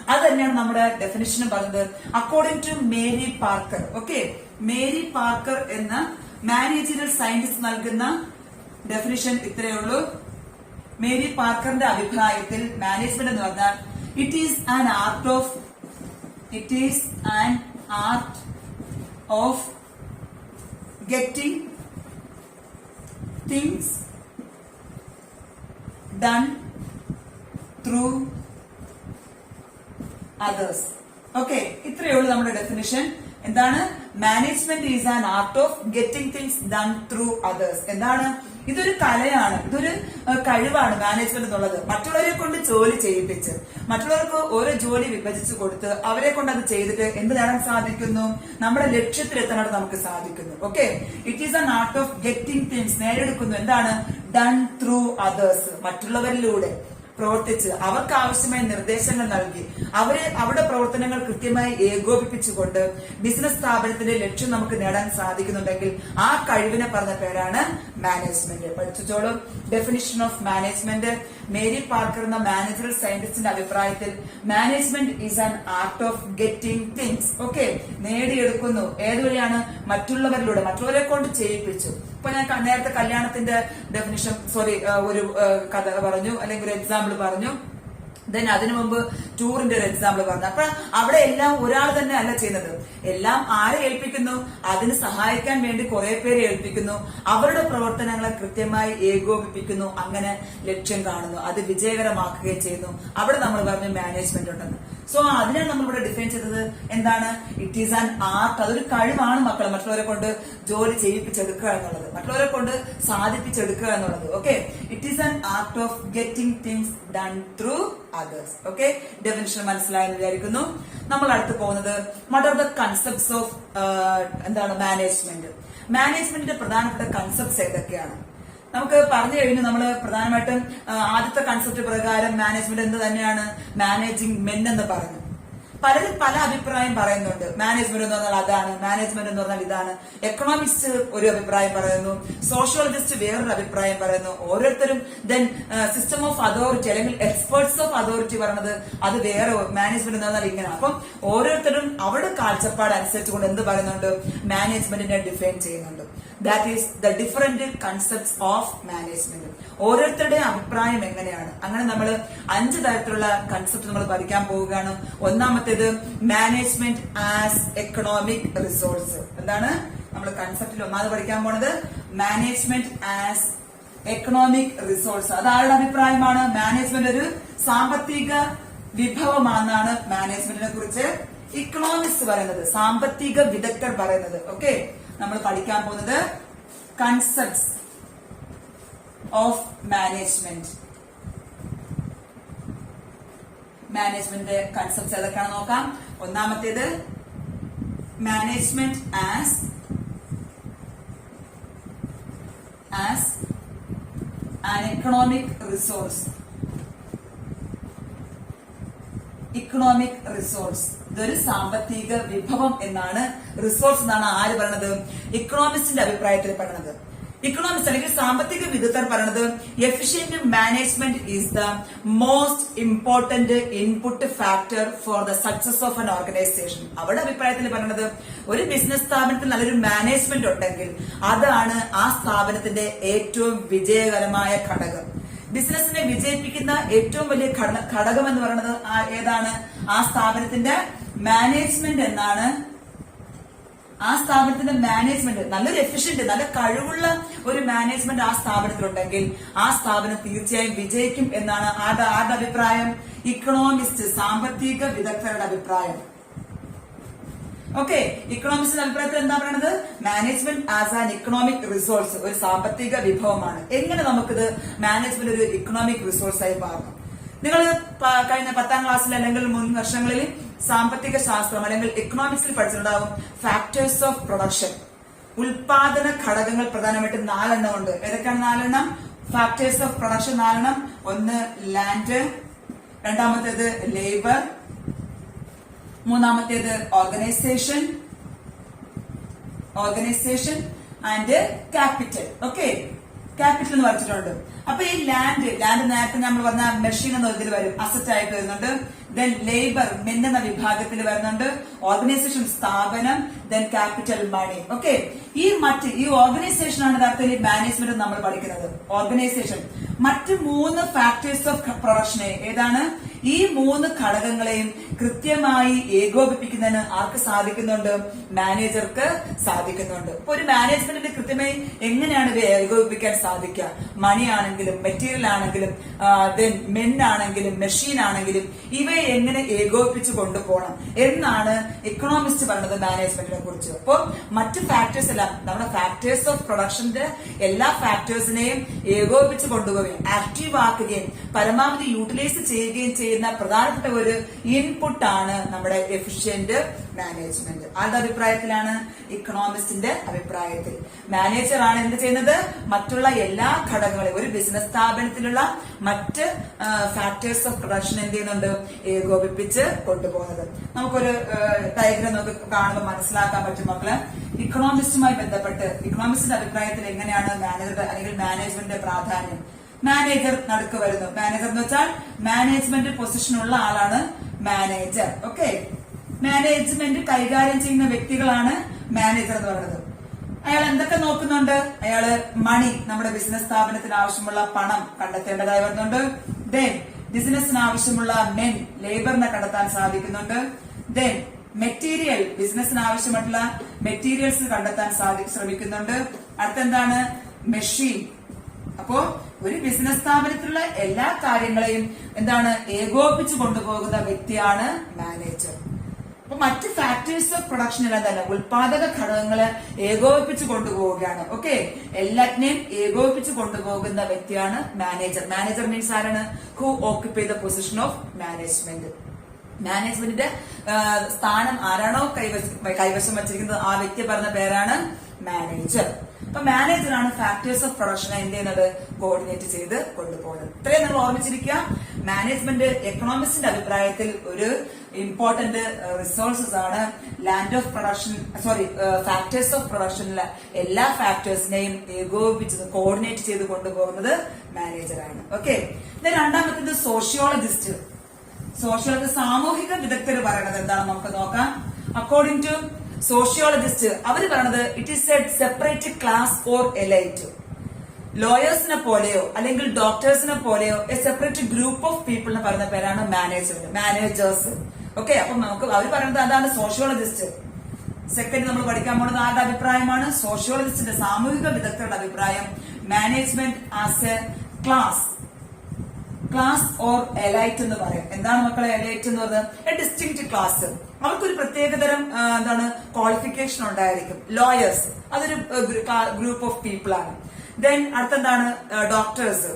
അത് തന്നെയാണ് നമ്മുടെ ഡെഫിനിഷൻ പറഞ്ഞത്. According to Mary Parker. Okay, Mary Parker എന്ന മാനേജറിയൽ സയന്റിസ്റ്റ് നൽകുന്ന ഡെഫിനിഷൻ ഇത്രയേ ഉള്ളൂ. മേരി പാർക്കറിന്റെ അഭിപ്രായത്തിൽ മാനേജ്മെന്റ് എന്ന് പറഞ്ഞാൽ it is an art of getting things done through others. Okay, ഇത്രയേ ഉള്ളൂ നമ്മുടെ ഡെഫിനിഷൻ. എന്താണ്? Management is an art of getting things done through others. എന്താണ്? ഇതൊരു കലയാണ്, ഇതൊരു കഴിവാണ് മാനേജ്മെന്റ് എന്നുള്ളത്. മറ്റുള്ളവരെ കൊണ്ട് ജോലി ചെയ്യിപ്പിച്ച്, മറ്റുള്ളവർക്ക് ഓരോ ജോലി വിഭജിച്ചു കൊടുത്ത് അവരെ കൊണ്ട് അത് ചെയ്തിട്ട് എന്ത് നേടാൻ സാധിക്കുന്നു? നമ്മുടെ ലക്ഷ്യത്തിലെത്താനായിട്ട് നമുക്ക് സാധിക്കുന്നു. Okay, it is an art of getting things, നേടിയെടുക്കുന്നു. എന്താണ്? ഡൺ ത്രൂ അതേഴ്സ്, മറ്റുള്ളവരിലൂടെ പ്രവർത്തിച്ച് അവർക്ക് ആവശ്യമായ നിർദ്ദേശങ്ങൾ നൽകി അവരുടെ പ്രവർത്തനങ്ങൾ കൃത്യമായി ഏകോപിപ്പിച്ചുകൊണ്ട് ബിസിനസ് സ്ഥാപനത്തിന്റെ ലക്ഷ്യം നമുക്ക് നേടാൻ സാധിക്കുന്നുണ്ടെങ്കിൽ ആ കഴിവിനെ പറഞ്ഞ പേരാണ് മാനേജ്മെന്റ്. പഠിച്ചോളും. Definition of management. Mary Parker എന്ന മാനേജറൽ സയന്റിസ്റ്റിന്റെ അഭിപ്രായത്തിൽ management is an art of getting things. Okay, നേടിയെടുക്കുന്നു. ഏതുവഴിയാണ്? മറ്റുള്ളവരിലൂടെ, മറ്റുള്ളവരെ കൊണ്ട് ചെയ്യിപ്പിച്ചു. ഇപ്പൊ ഞാൻ നേരത്തെ കല്യാണത്തിന്റെ ഡെഫിനിഷൻ ഒരു കഥ പറഞ്ഞു, അല്ലെങ്കിൽ ഒരു എക്സാമ്പിൾ പറഞ്ഞു. ദെൻ അതിനു മുമ്പ് ടൂറിന്റെ ഒരു എക്സാമ്പിൾ പറഞ്ഞു. അപ്പൊ അവിടെ എല്ലാം ഒരാൾ തന്നെ അല്ല ചെയ്യുന്നത്. എല്ലാം ആരെ ഏൽപ്പിക്കുന്നു? അതിന് സഹായിക്കാൻ വേണ്ടി കുറെ പേരെ ഏൽപ്പിക്കുന്നു. അവരുടെ പ്രവർത്തനങ്ങളെ കൃത്യമായി ഏകോപിപ്പിക്കുന്നു. അങ്ങനെ ലക്ഷ്യം കാണുന്നു, അത് വിജയകരമാക്കുകയും ചെയ്യുന്നു. അവിടെ നമ്മൾ പറഞ്ഞു മാനേജ്മെന്റ് ഉണ്ടെന്ന്. സോ അതിനാണ് നമ്മളിവിടെ ഡിഫൈൻ ചെയ്തത്. എന്താണ്? It is an art. അതൊരു കഴിവാണ് മക്കൾ, മറ്റുള്ളവരെ കൊണ്ട് ജോലി ചെയ്യിപ്പിച്ചെടുക്കുക എന്നുള്ളത്, മറ്റുള്ളവരെ കൊണ്ട് സാധിപ്പിച്ചെടുക്കുക എന്നുള്ളത്. Okay, it is an art of getting things done through others. Okay, definition മനസ്സിലായെന്ന് വിചാരിക്കുന്നു. നമ്മൾ അടുത്ത് പോകുന്നത് what are the concepts of എന്താണ് മാനേജ്മെന്റ്. മാനേജ്മെന്റിന്റെ പ്രധാനപ്പെട്ട കൺസെപ്റ്റ്സ് ഏതൊക്കെയാണ്? നമുക്ക് പറഞ്ഞു കഴിഞ്ഞു. നമ്മൾ പ്രധാനമായിട്ടും ആദ്യത്തെ കൺസെപ്റ്റ് പ്രകാരം മാനേജ്മെന്റ് എന്ത് തന്നെയാണ്? മാനേജിങ് മെൻ എന്ന് പറഞ്ഞു. പലരും പല അഭിപ്രായം പറയുന്നുണ്ട്. മാനേജ്മെന്റ് എന്ന് പറഞ്ഞാൽ അതാണ്, മാനേജ്മെന്റ് എന്ന് പറഞ്ഞാൽ ഇതാണ്. എക്കണോമിക്സ് ഒരു അഭിപ്രായം പറയുന്നു, സോഷ്യോളജിസ്റ്റ് വേറൊരു അഭിപ്രായം പറയുന്നു. ഓരോരുത്തരും ദെൻ സിസ്റ്റം ഓഫ് അതോറിറ്റി അല്ലെങ്കിൽ എക്സ്പേർട്സ് ഓഫ് അതോറിറ്റി പറയുന്നത് അത് വേറെ. മാനേജ്മെന്റ് എന്ന് പറഞ്ഞാൽ ഇങ്ങനെ. അപ്പം ഓരോരുത്തരും അവരുടെ കാഴ്ചപ്പാട് അനുസരിച്ചുകൊണ്ട് എന്ത് പറയുന്നുണ്ട്? മാനേജ്മെന്റിനെ ഡിഫൈൻ ചെയ്യുന്നുണ്ട്. That is the different concepts of management. ഓരോരുത്തരുടെ അഭിപ്രായം എങ്ങനെയാണ്? അങ്ങനെ നമ്മൾ 5 തരത്തിലുള്ള കൺസെപ്റ്റ് നമ്മൾ പഠിക്കാൻ പോവുകയാണ്. ഒന്നാമത്തേത് മാനേജ്മെന്റ് ആസ് എക്കണോമിക് റിസോഴ്സ്. എന്താണ് നമ്മൾ കൺസെപ്റ്റിൽ ഒന്നാമത് പഠിക്കാൻ പോണത്? Management as economic resource. അത് ആരുടെ അഭിപ്രായമാണ്? മാനേജ്മെന്റ് ഒരു സാമ്പത്തിക വിഭവമാണെന്നാണ് മാനേജ്മെന്റിനെ കുറിച്ച് ഇക്കണോമിക്സ് പറയുന്നത്, സാമ്പത്തിക വിദഗ്ധർ പറയുന്നത്. ഓക്കെ, നമ്മൾ പഠിക്കാൻ പോകുന്നത് concepts of management. Management concepts ഏതൊക്കെയാണെന്ന് നോക്കാം. ഒന്നാമത്തേത് management as an economic resource. Economic resource, ഇതൊരു സാമ്പത്തിക വിഭവം എന്നാണ്, റിസോഴ്സ് എന്നാണ് ആര് പറയണത്? ഇക്കണോമിസ്റ്റിന്റെ അഭിപ്രായത്തിൽ പറയണത്. ഇക്കണോമിക്സ് അല്ലെങ്കിൽ സാമ്പത്തിക വിദഗ്ധർ പറയുന്നത് efficient management is the most important input factor for the success of an organisation. അവരുടെ അഭിപ്രായത്തിൽ പറയുന്നത് ഒരു ബിസിനസ് സ്ഥാപനത്തിൽ നല്ലൊരു മാനേജ്മെന്റ് ഉണ്ടെങ്കിൽ അതാണ് ആ സ്ഥാപനത്തിന്റെ ഏറ്റവും വിജയകരമായ ഘടകം. ബിസിനസിനെ വിജയിപ്പിക്കുന്ന ഏറ്റവും വലിയ ഘടകം എന്ന് പറയുന്നത് ഏതാണ്? ആ സ്ഥാപനത്തിന്റെ മാനേജ്മെന്റ് എന്നാണ്. ആ സ്ഥാപനത്തിന്റെ മാനേജ്മെന്റ് നല്ലൊരു എഫിഷ്യന്റ്, നല്ല കഴിവുള്ള ഒരു മാനേജ്മെന്റ് ആ സ്ഥാപനത്തിലുണ്ടെങ്കിൽ ആ സ്ഥാപനം തീർച്ചയായും വിജയിക്കും എന്നാണ് ആരുടെ അഭിപ്രായം? ഇക്കണോമിസ്റ്റ്, സാമ്പത്തിക വിദഗ്ധരുടെ അഭിപ്രായം. ഓക്കെ, ഇക്കണോമിക്സിന്റെ അഭിപ്രായത്തിൽ എന്താ പറയുന്നത്? Management as an economic resource, ഒരു സാമ്പത്തിക വിഭവമാണ്. എങ്ങനെ നമുക്കിത് മാനേജ്മെന്റ് ഒരു ഇക്കണോമിക് റിസോഴ്സ് ആയി മാറും? നിങ്ങൾ കഴിഞ്ഞ 10ാം ക്ലാസ്സിൽ അല്ലെങ്കിൽ മുൻ വർഷങ്ങളിൽ സാമ്പത്തിക ശാസ്ത്രം അല്ലെങ്കിൽ എക്കണോമിക്സിൽ പഠിച്ചിട്ടുണ്ടാവും ഫാക്ടേഴ്സ് ഓഫ് പ്രൊഡക്ഷൻ. ഉൽപാദന ഘടകങ്ങൾ പ്രധാനമായിട്ടും 4 എണ്ണം ഉണ്ട്. ഏതൊക്കെയാണ് 4 എണ്ണം? ഫാക്ടേഴ്സ് ഓഫ് പ്രൊഡക്ഷൻ 4 എണ്ണം. ഒന്ന് ലാൻഡ്, രണ്ടാമത്തേത് ലേബർ, മൂന്നാമത്തേത് organisation and capital. Okay, capital എന്ന് പറഞ്ഞിട്ടുണ്ട്. അപ്പൊ ഈ ലാൻഡ് നേരത്തെ നമ്മൾ പറഞ്ഞ മെഷീൻ എന്ന ഇതിൽ വരും, അസറ്റ് ആയിട്ട് വരുന്നുണ്ട്. ദെൻ ലേബർ, മെൻ എന്ന വിഭാഗത്തിൽ വരുന്നുണ്ട്. ഓർഗനൈസേഷൻ, സ്ഥാപനം. ദെൻ ക്യാപിറ്റൽ, മണി. ഓക്കെ, ഈ ഓർഗനൈസേഷൻ ആണ് യഥാർത്ഥത്തിൽ മാനേജ്മെന്റ് നമ്മൾ പഠിക്കുന്നത്. ഓർഗനൈസേഷൻ. മറ്റ് 3 ഫാക്ടേഴ്സ് ഓഫ് പ്രൊഡക്ഷനെ ഏതാണ്? ഈ 3 ഘടകങ്ങളെയും കൃത്യമായി ഏകോപിപ്പിക്കുന്നതിന് ആർക്ക് സാധിക്കുന്നുണ്ട്? മാനേജർക്ക് സാധിക്കുന്നുണ്ട്. അപ്പൊ ഒരു മാനേജ്മെന്റിന് കൃത്യമായി എങ്ങനെയാണ് ഇത് ഏകോപിപ്പിക്കാൻ സാധിക്കുക? മണി ആണെങ്കിലും മെറ്റീരിയൽ ആണെങ്കിലും മെൻ ആണെങ്കിലും മെഷീൻ ആണെങ്കിലും ഇവയെ എങ്ങനെ ഏകോപിപ്പിച്ച് കൊണ്ടുപോകണം എന്നാണ് എക്കണോമിസ്റ്റ് പറയുന്നത് മാനേജ്മെന്റിനെ കുറിച്ച്. അപ്പോൾ മറ്റ് ഫാക്ടേഴ്സ് എല്ലാം നമ്മുടെ ഫാക്ടേഴ്സ് ഓഫ് പ്രൊഡക്ഷന്റെ എല്ലാ ഫാക്ടേഴ്സിനെയും ഏകോപിപ്പിച്ച് കൊണ്ടുപോവുകയും ആക്റ്റീവ് ആക്കുകയും പരമാവധി യൂട്ടിലൈസ് ചെയ്യുകയും ചെയ്യുന്ന പ്രധാനപ്പെട്ട ഒരു ഇൻപുട്ട് ആണ് നമ്മുടെ എഫിഷ്യന്റ് മാനേജ്മെന്റ്. ആരുടെ അഭിപ്രായത്തിലാണ്? ഇക്കണോമിസ്റ്റിന്റെ അഭിപ്രായത്തിൽ. മാനേജർ ആണ് എന്ത് ചെയ്യുന്നത്? മറ്റുള്ള എല്ലാ ഘടകങ്ങളെയും ഒരു ബിസിനസ് സ്ഥാപനത്തിലുള്ള മറ്റ് ഫാക്ടേഴ്സ് ഓഫ് പ്രൊഡക്ഷൻ എന്ത് ചെയ്യുന്നുണ്ട്? ഏകോപിപ്പിച്ച് കൊണ്ടുപോകുന്നത്. നമുക്കൊരു ഡയഗ്രാം നമുക്ക് കാണുമ്പോൾ മനസ്സിലാക്കാൻ പറ്റും മക്കള്. ഇക്കണോമിസ്റ്റുമായി ബന്ധപ്പെട്ട് ഇക്കണോമിസ്റ്റിന്റെ അഭിപ്രായത്തിൽ എങ്ങനെയാണ് മാനേജറുടെ അല്ലെങ്കിൽ മാനേജ്മെന്റിന്റെ പ്രാധാന്യം? മാനേജർ നടുക്ക് വരുന്നു. മാനേജർ എന്ന് വെച്ചാൽ മാനേജ്മെന്റ് പൊസിഷനുള്ള ആളാണ് മാനേജർ. ഓക്കെ, മാനേജ്മെന്റ് കൈകാര്യം ചെയ്യുന്ന വ്യക്തികളാണ് മാനേജർ എന്ന് പറയുന്നത്. അയാൾ എന്തൊക്കെ നോക്കുന്നുണ്ട്? അയാള് മണി, നമ്മുടെ ബിസിനസ് സ്ഥാപനത്തിന് ആവശ്യമുള്ള പണം കണ്ടെത്തേണ്ടതായി വരുന്നുണ്ട്. ദെൻ ബിസിനസിന് ആവശ്യമുള്ള മെൻ, ലേബറിനെ കണ്ടെത്താൻ സാധിക്കുന്നുണ്ട്. ദെൻ മെറ്റീരിയൽ, ബിസിനസിന് ആവശ്യമായിട്ടുള്ള മെറ്റീരിയൽസ് കണ്ടെത്താൻ ശ്രമിക്കുന്നുണ്ട്. അടുത്തെന്താണ്? മെഷീൻ. അപ്പോ ഒരു ബിസിനസ് സ്ഥാപനത്തിലുള്ള എല്ലാ കാര്യങ്ങളെയും എന്താണ് ഏകോപിപ്പിച്ചു കൊണ്ടുപോകുന്ന വ്യക്തിയാണ് മാനേജർ. അപ്പൊ മറ്റ് ഫാക്ടേഴ്സ് ഓഫ് പ്രൊഡക്ഷൻ എല്ലാം തന്നെ ഉൽപാദക ഘടകങ്ങളെ ഏകോപിപ്പിച്ചു കൊണ്ടുപോവുകയാണ്. ഓക്കെ, എല്ലാറ്റിനെയും ഏകോപിപ്പിച്ചു കൊണ്ടുപോകുന്ന വ്യക്തിയാണ് മാനേജർ. മാനേജർ മീൻസ് ആരാണ്? Who occupy the position of management. മാനേജ്മെന്റിന്റെ സ്ഥാനം ആരാണോ കൈവശം വച്ചിരിക്കുന്നത് ആ വ്യക്തി പറഞ്ഞ പേരാണ് മാനേജർ. അപ്പൊ മാനേജറാണ് ഫാക്ടേഴ്സ് ഓഫ് പ്രൊഡക്ഷൻ എന്ത് ചെയ്യുന്നത്? കോർഡിനേറ്റ് ചെയ്ത് കൊണ്ടുപോകുന്നത്. ഇത്രയും നിങ്ങൾ ഓർമ്മിച്ചിരിക്കുക. മാനേജ്മെന്റ് എക്കണോമിസ്റ്റിന്റെ അഭിപ്രായത്തിൽ ഒരു ഇമ്പോർട്ടന്റ് റിസോഴ്സസ് ആണ്. Land of production factors of പ്രൊഡക്ഷനിലെ എല്ലാ ഫാക്ടേഴ്സിനെയും ഏകോപിപ്പിച്ചത് കോർഡിനേറ്റ് ചെയ്ത് കൊണ്ടുപോകുന്നത് മാനേജറാണ്. ഓക്കെ, രണ്ടാമത്തേത് സോഷ്യോളജിസ്റ്റ്. സോഷ്യോളജിസ്റ്റ് സാമൂഹിക വിദഗ്ധർ പറയുന്നത് എന്താണ് നമുക്ക് നോക്കാം. അക്കോർഡിംഗ് ടു സോഷ്യോളജിസ്റ്റ് അവർ പറയുന്നത് it is a separate class or elite. ലോയേഴ്സിനെ പോലെയോ അല്ലെങ്കിൽ ഡോക്ടേഴ്സിനെ പോലെയോ a separate group of people എന്ന് പറയുന്ന പേരാണ് മാനേജേഴ്സ്. ഓക്കെ, അപ്പൊ നമുക്ക് അവർ പറയുന്നത് അതാണ് സോഷ്യോളജിസ്റ്റ്. സെക്കൻഡ് നമ്മൾ പഠിക്കാൻ പോകുന്നത് ആരുടെ അഭിപ്രായമാണ്? സോഷ്യോളജിസ്റ്റിന്റെ സാമൂഹിക വിദഗ്ധരുടെ അഭിപ്രായം. Management as a class or elite എന്ന് പറയും. എന്താണ് മക്കളെ എലൈറ്റ് എന്ന് പറയുന്നത്? A distinct class. അവർക്കൊരു പ്രത്യേകതരം എന്താണ് ക്വാളിഫിക്കേഷൻ ഉണ്ടായിരിക്കും. ലോയേഴ്സ് അതൊരു ഗ്രൂപ്പ് ഓഫ് പീപ്പിൾ ആണ്. ദെൻ അടുത്തെന്താണ്? Doctors,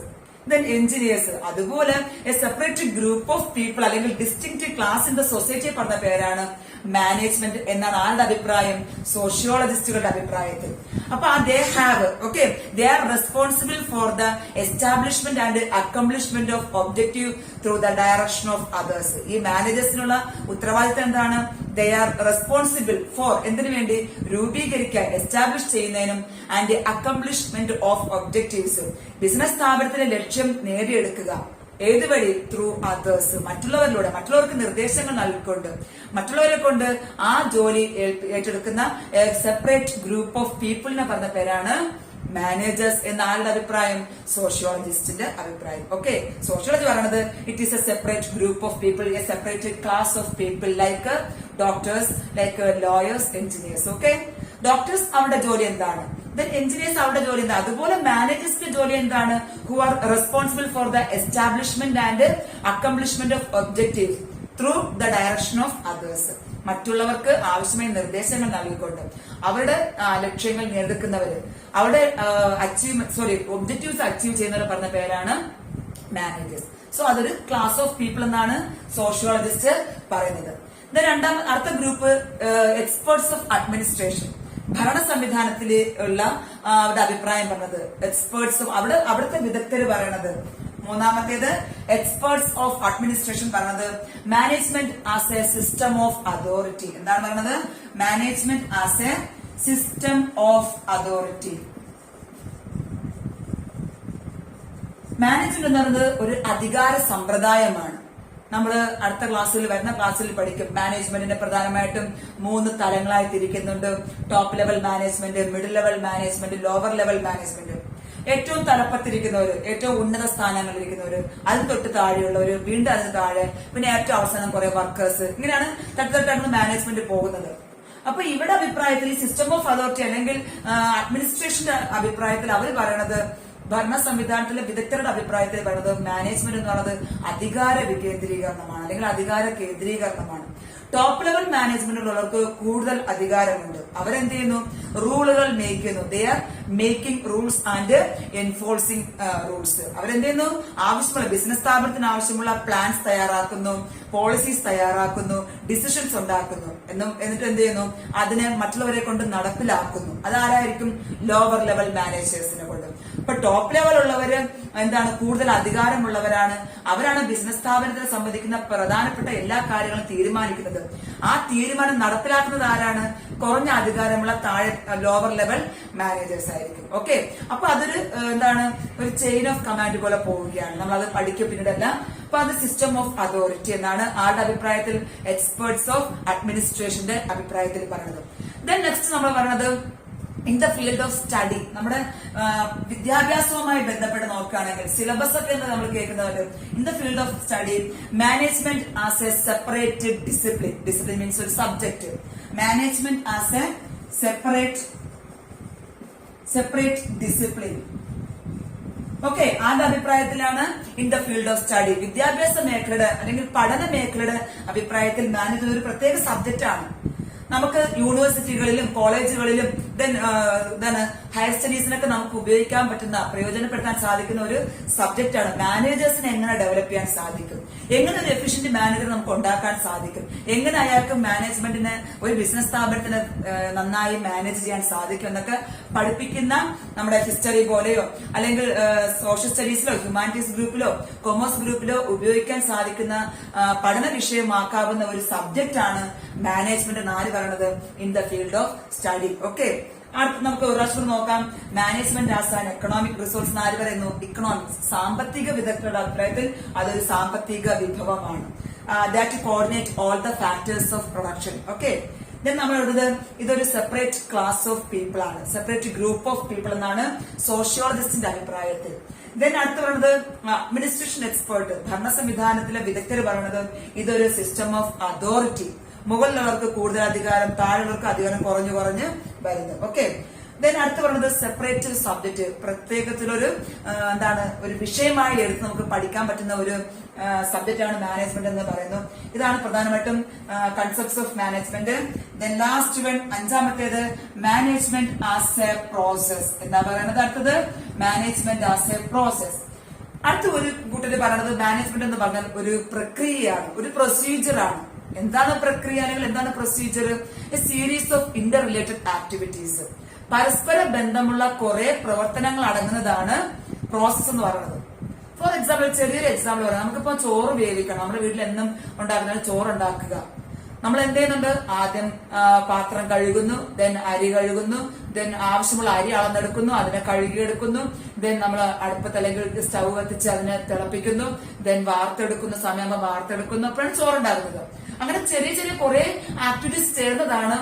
then engineers. അതുപോലെ a separate group of people അല്ലെങ്കിൽ ഡിസ്റ്റിങ്ക്ട് ക്ലാസ് ഇൻ ദ സൊസൈറ്റിയെ പറഞ്ഞ പേരാണ് മാനേജ്മെന്റ് എന്നാണ് ആരുടെ അഭിപ്രായം? സോഷ്യോളജിസ്റ്റുകളുടെ അഭിപ്രായത്തിൽ. അപ്പൊ they are responsible for the establishment and accomplishment of objective through the direction of others. ഈ മാനേജേഴ്സിനുള്ള ഉത്തരവാദിത്തം എന്താണ്? ദേ ആർ റെസ്പോൺസിബിൾ ഫോർ എന്തിനു വേണ്ടി? രൂപീകരിക്കാൻ, എസ്റ്റാബ്ലിഷ് ചെയ്യുന്നതിനും and accomplishment of objectives, business സ്ഥാപനത്തിന്റെ ലക്ഷ്യം നേടിയെടുക്കുക. ഏതുവഴി? ത്രൂ അതേഴ്സ്, മറ്റുള്ളവരിലൂടെ, മറ്റുള്ളവർക്ക് നിർദ്ദേശങ്ങൾ നൽകിക്കൊണ്ട്, മറ്റുള്ളവരെ കൊണ്ട് ആ ജോലി ഏറ്റെടുക്കുന്ന സെപ്പറേറ്റ് ഗ്രൂപ്പ് ഓഫ് പീപ്പിളിനെ പറഞ്ഞ പേരാണ് മാനേജേഴ്സ് എന്ന ആളുടെ അഭിപ്രായം? സോഷ്യോളജിസ്റ്റിന്റെ അഭിപ്രായം. ഓക്കെ, സോഷ്യോളജി പറയുന്നത് it is a separate group of people, A separate class of people like doctors, like lawyers, engineers. Okay, doctors അവരുടെ ജോലി എന്താണ്? ദെൻ എഞ്ചിനീയേഴ്സ് അവരുടെ ജോലി എന്താണ്? അതുപോലെ മാനേജേഴ്സിന്റെ ജോലി എന്താണ്? Who are responsible for the establishment and accomplishment of objective through the direction of others. മറ്റുള്ളവർക്ക് ആവശ്യമായ നിർദ്ദേശങ്ങൾ നൽകിക്കൊണ്ട് അവരുടെ ലക്ഷ്യങ്ങൾ നേടിക്കുന്നവര്, അവരുടെ ഒബ്ജക്റ്റീവ്സ് അച്ചീവ് ചെയ്യുന്നവരെ പറഞ്ഞ പേരാണ് മാനേജേഴ്സ്. സോ അതൊരു ക്ലാസ് ഓഫ് പീപ്പിൾ എന്നാണ് സോഷ്യോളജിസ്റ്റ് പറയുന്നത്. അടുത്ത ഗ്രൂപ്പ് എക്സ്പേർട്സ് ഓഫ് അഡ്മിനിസ്ട്രേഷൻ. ഭരണ സംവിധാനത്തിൽ ഉള്ള അവരുടെ അഭിപ്രായം പറഞ്ഞത് എക്സ്പേർട്സ് ഓഫ് അവിടുത്തെ വിദഗ്ധര് പറയണത്. മൂന്നാമത്തേത് എക്സ്പേർട്സ് ഓഫ് അഡ്മിനിസ്ട്രേഷൻ പറഞ്ഞത് management as a system of authority. എന്താണ് പറയുന്നത്? Management as a system of authority. Management എന്ന് പറയുന്നത് ഒരു അധികാര സമ്പ്രദായമാണ്. നമ്മൾ അടുത്ത വരുന്ന ക്ലാസ്സിൽ പഠിക്കും. മാനേജ്മെന്റിനെ പ്രധാനമായിട്ടും 3 തലങ്ങളായി തിരിക്കുന്നുണ്ട്. Top level management, middle level management, lower level management. ഏറ്റവും തലപ്പത്തിരിക്കുന്നവര്, ഏറ്റവും ഉന്നത സ്ഥാനങ്ങളിലിരിക്കുന്നവര്, അതിന് തൊട്ട് താഴെയുള്ളവര്, വീണ്ടും അതിന് താഴെ, പിന്നെ ഏറ്റവും അവസാനം കുറെ വർക്കേഴ്സ്, ഇങ്ങനെയാണ് തട്ടുതട്ടാണ് മാനേജ്മെന്റ് പോകുന്നത്. അപ്പൊ ഇവിടെ അഭിപ്രായത്തിൽ സിസ്റ്റം ഓഫ് അതോറിറ്റി അല്ലെങ്കിൽ അഡ്മിനിസ്ട്രേഷന്റെ അഭിപ്രായത്തിൽ അവർ പറയണത്, ഭരണ സംവിധാനത്തിലെ വിദഗ്ധരുടെ അഭിപ്രായത്തിൽ പറയുന്നത് മാനേജ്മെന്റ് എന്ന് പറയുന്നത് അധികാര വികേന്ദ്രീകരണമാണ് അല്ലെങ്കിൽ അധികാര കേന്ദ്രീകരണമാണ്. ടോപ്പ് ലെവൽ മാനേജ്മെന്റിലുള്ളവർക്ക് കൂടുതൽ അധികാരമുണ്ട്. അവരെന്ത് ചെയ്യുന്നു? റൂളുകൾ മേക്ക് ചെയ്യുന്നു. They are making rules and enforcing rules. അവരെന്ത് ചെയ്യുന്നു? ആവശ്യമുള്ള ബിസിനസ് സ്ഥാപനത്തിന് ആവശ്യമുള്ള പ്ലാൻസ് തയ്യാറാക്കുന്നു, പോളിസീസ് തയ്യാറാക്കുന്നു, ഡിസിഷൻസ് ഉണ്ടാക്കുന്നു, എന്നിട്ട് എന്ത് ചെയ്യുന്നു? അതിനെ മറ്റുള്ളവരെ കൊണ്ട് നടപ്പിലാക്കുന്നു. അതാരായിരിക്കും? ലോവർ ലെവൽ മാനേജേഴ്സിനെ കൊണ്ട്. ഇപ്പൊ ടോപ്പ് ലെവൽ ഉള്ളവര് എന്താണ്? കൂടുതൽ അധികാരമുള്ളവരാണ്. അവരാണ് ബിസിനസ് സ്ഥാപനത്തിനെ സംബന്ധിക്കുന്ന പ്രധാനപ്പെട്ട എല്ലാ കാര്യങ്ങളും തീരുമാനിക്കുന്നത്. ആ തീരുമാനം നടപ്പിലാക്കുന്നത് ആരാണ്? കുറഞ്ഞ അധികാരമുള്ള താഴെ ലോവർ ലെവൽ മാനേജേഴ്സ് ആയിരിക്കും. ഓക്കെ, അപ്പൊ അതൊരു എന്താണ്? ഒരു ചെയിൻ ഓഫ് കമാൻഡ് പോലെ പോവുകയാണ്. നമ്മൾ അത് പഠിക്കും പിന്നീടല്ല. അപ്പൊ അത് സിസ്റ്റം ഓഫ് അതോറിറ്റി എന്നാണ് ആരുടെ അഭിപ്രായത്തിൽ? എക്സ്പേർട്സ് ഓഫ് അഡ്മിനിസ്ട്രേഷന്റെ അഭിപ്രായത്തിൽ പറയുന്നത്. ദെൻ നെക്സ്റ്റ് നമ്മൾ പറയുന്നത് in the field of study. നമ്മുടെ വിദ്യാഭ്യാസവുമായി ബന്ധപ്പെട്ട് നോക്കുകയാണെങ്കിൽ സിലബസ് ഒക്കെ നമ്മൾ കേൾക്കുന്നത് in the field of study management as a separate discipline. Discipline means ഒരു subject. Management as a separate discipline. Okay, ആരുടെ അഭിപ്രായത്തിലാണ്? In the field of study. വിദ്യാഭ്യാസ മേഖലയുടെ അല്ലെങ്കിൽ പഠന മേഖലയുടെ അഭിപ്രായത്തിൽ മാനേജ്മെന്റ് ഒരു പ്രത്യേക സബ്ജക്റ്റ് ആണ്. നമുക്ക് യൂണിവേഴ്സിറ്റികളിലും കോളേജുകളിലും ഹയർ സ്റ്റഡീസിനൊക്കെ നമുക്ക് ഉപയോഗിക്കാൻ പറ്റുന്ന, പ്രയോജനപ്പെടുത്താൻ സാധിക്കുന്ന ഒരു സബ്ജക്റ്റ് ആണ്. മാനേജേഴ്സിനെ എങ്ങനെ ഡെവലപ്പ് ചെയ്യാൻ സാധിക്കും, എങ്ങനെ ഒരു എഫിഷ്യന്റ് മാനേജർ നമുക്ക് ഉണ്ടാക്കാൻ സാധിക്കും, എങ്ങനെ അയാൾക്ക് മാനേജ്മെന്റിന് ഒരു ബിസിനസ് സ്ഥാപനത്തിന് നന്നായി മാനേജ് ചെയ്യാൻ സാധിക്കും എന്നൊക്കെ പഠിപ്പിക്കുന്ന നമ്മുടെ ഹിസ്റ്ററി പോലെയോ അല്ലെങ്കിൽ സോഷ്യൽ സ്റ്റഡീസിലോ ഹ്യൂമാനിറ്റീസ് ഗ്രൂപ്പിലോ കൊമേഴ്സ് ഗ്രൂപ്പിലോ ഉപയോഗിക്കാൻ സാധിക്കുന്ന പഠന വിഷയമാക്കാവുന്ന ഒരു സബ്ജക്റ്റ് ആണ് മാനേജ്മെന്റ് എന്ന് പറയുന്നത് in the field of study. Okay, അടുത്ത് നമുക്ക് ഒരു പ്രാവശ്യം നോക്കാം. Management as an economic resource എന്ന് ആര് പറയുന്നു? ഇക്കണോമിക്സ്. സാമ്പത്തിക വിദഗ്ധരുടെ അഭിപ്രായത്തിൽ അതൊരു സാമ്പത്തിക വിഭവമാണ്. That coordinate all the factors of production. Okay, then നമ്മൾ എഴുതുന്നത് ഇതൊരു സെപ്പറേറ്റ് ക്ലാസ് ഓഫ് പീപ്പിൾ ആണ്, സെപ്പറേറ്റ് ഗ്രൂപ്പ് ഓഫ് പീപ്പിൾ എന്നാണ് സോഷ്യോളജിസ്റ്റിന്റെ അഭിപ്രായത്തിൽ. ദെൻ അടുത്ത് പറയുന്നത് അഡ്മിനിസ്ട്രേഷൻ എക്സ്പേർട്ട്, ഭരണ സംവിധാനത്തിലെ വിദഗ്ധർ പറയുന്നത് ഇതൊരു സിസ്റ്റം ഓഫ് അതോറിറ്റി. മുകളിലുള്ളവർക്ക് കൂടുതൽ അധികാരം, താഴെയുള്ളവർക്ക് അധികാരം കുറഞ്ഞു വരുന്നത്. ഓക്കെ, ദെൻ അടുത്ത് പറയുന്നത് സെപ്പറേറ്റ് സബ്ജക്ട്, പ്രത്യേകത്തിലൊരു ഒരു വിഷയമായി എടുത്ത് നമുക്ക് പഠിക്കാൻ പറ്റുന്ന ഒരു സബ്ജക്റ്റ് ആണ് മാനേജ്മെന്റ് എന്ന് പറയുന്നു. ഇതാണ് പ്രധാനമായിട്ടും concepts of management. Then last one, അഞ്ചാമത്തേത് മാനേജ്മെന്റ് ആസ് എ പ്രോസസ്. എന്താ പറയുന്നത്? അടുത്തത് മാനേജ്മെന്റ് ആസ് എ പ്രോസസ്. അടുത്ത ഒരു കൂട്ടര് പറയുന്നത് മാനേജ്മെന്റ് എന്ന് പറഞ്ഞാൽ ഒരു പ്രക്രിയയാണ്, ഒരു പ്രൊസീജിയറാണ്. എന്താണ് പ്രക്രിയ അല്ലെങ്കിൽ എന്താണ് procedure? A series of Inter related activities. പരസ്പര ബന്ധമുള്ള കുറെ പ്രവർത്തനങ്ങൾ അടങ്ങുന്നതാണ് പ്രോസസ് എന്ന് പറയുന്നത്. ഫോർ എക്സാമ്പിൾ, ചെറിയൊരു എക്സാമ്പിൾ പറയാം. നമുക്കിപ്പോ ചോറ് വേവിക്കണം. നമ്മുടെ വീട്ടിൽ എന്നും ഉണ്ടാക്കുന്ന ചോറ് ഉണ്ടാക്കുക. നമ്മൾ എന്ത് ചെയ്യുന്നുണ്ട്? ആദ്യം പാത്രം കഴുകുന്നു, ദെൻ അരി കഴുകുന്നു, ദെൻ ആവശ്യമുള്ള അരി അളന്നെടുക്കുന്നു, അതിനെ കഴുകിയെടുക്കുന്നു, ദെൻ നമ്മൾ അടുപ്പത്ത് അല്ലെങ്കിൽ സ്റ്റൗ കത്തിച്ച് അതിനെ തിളപ്പിക്കുന്നു, ദെൻ വാർത്തെടുക്കുന്ന സമയമാകുമ്പോൾ വാർത്തെടുക്കുന്നു. അപ്പോഴാണ് ചോറുണ്ടാകുന്നത്. അങ്ങനെ ചെറിയ ചെറിയ കുറെ ആക്ടിവിറ്റീസ് ചേർന്നതാണ്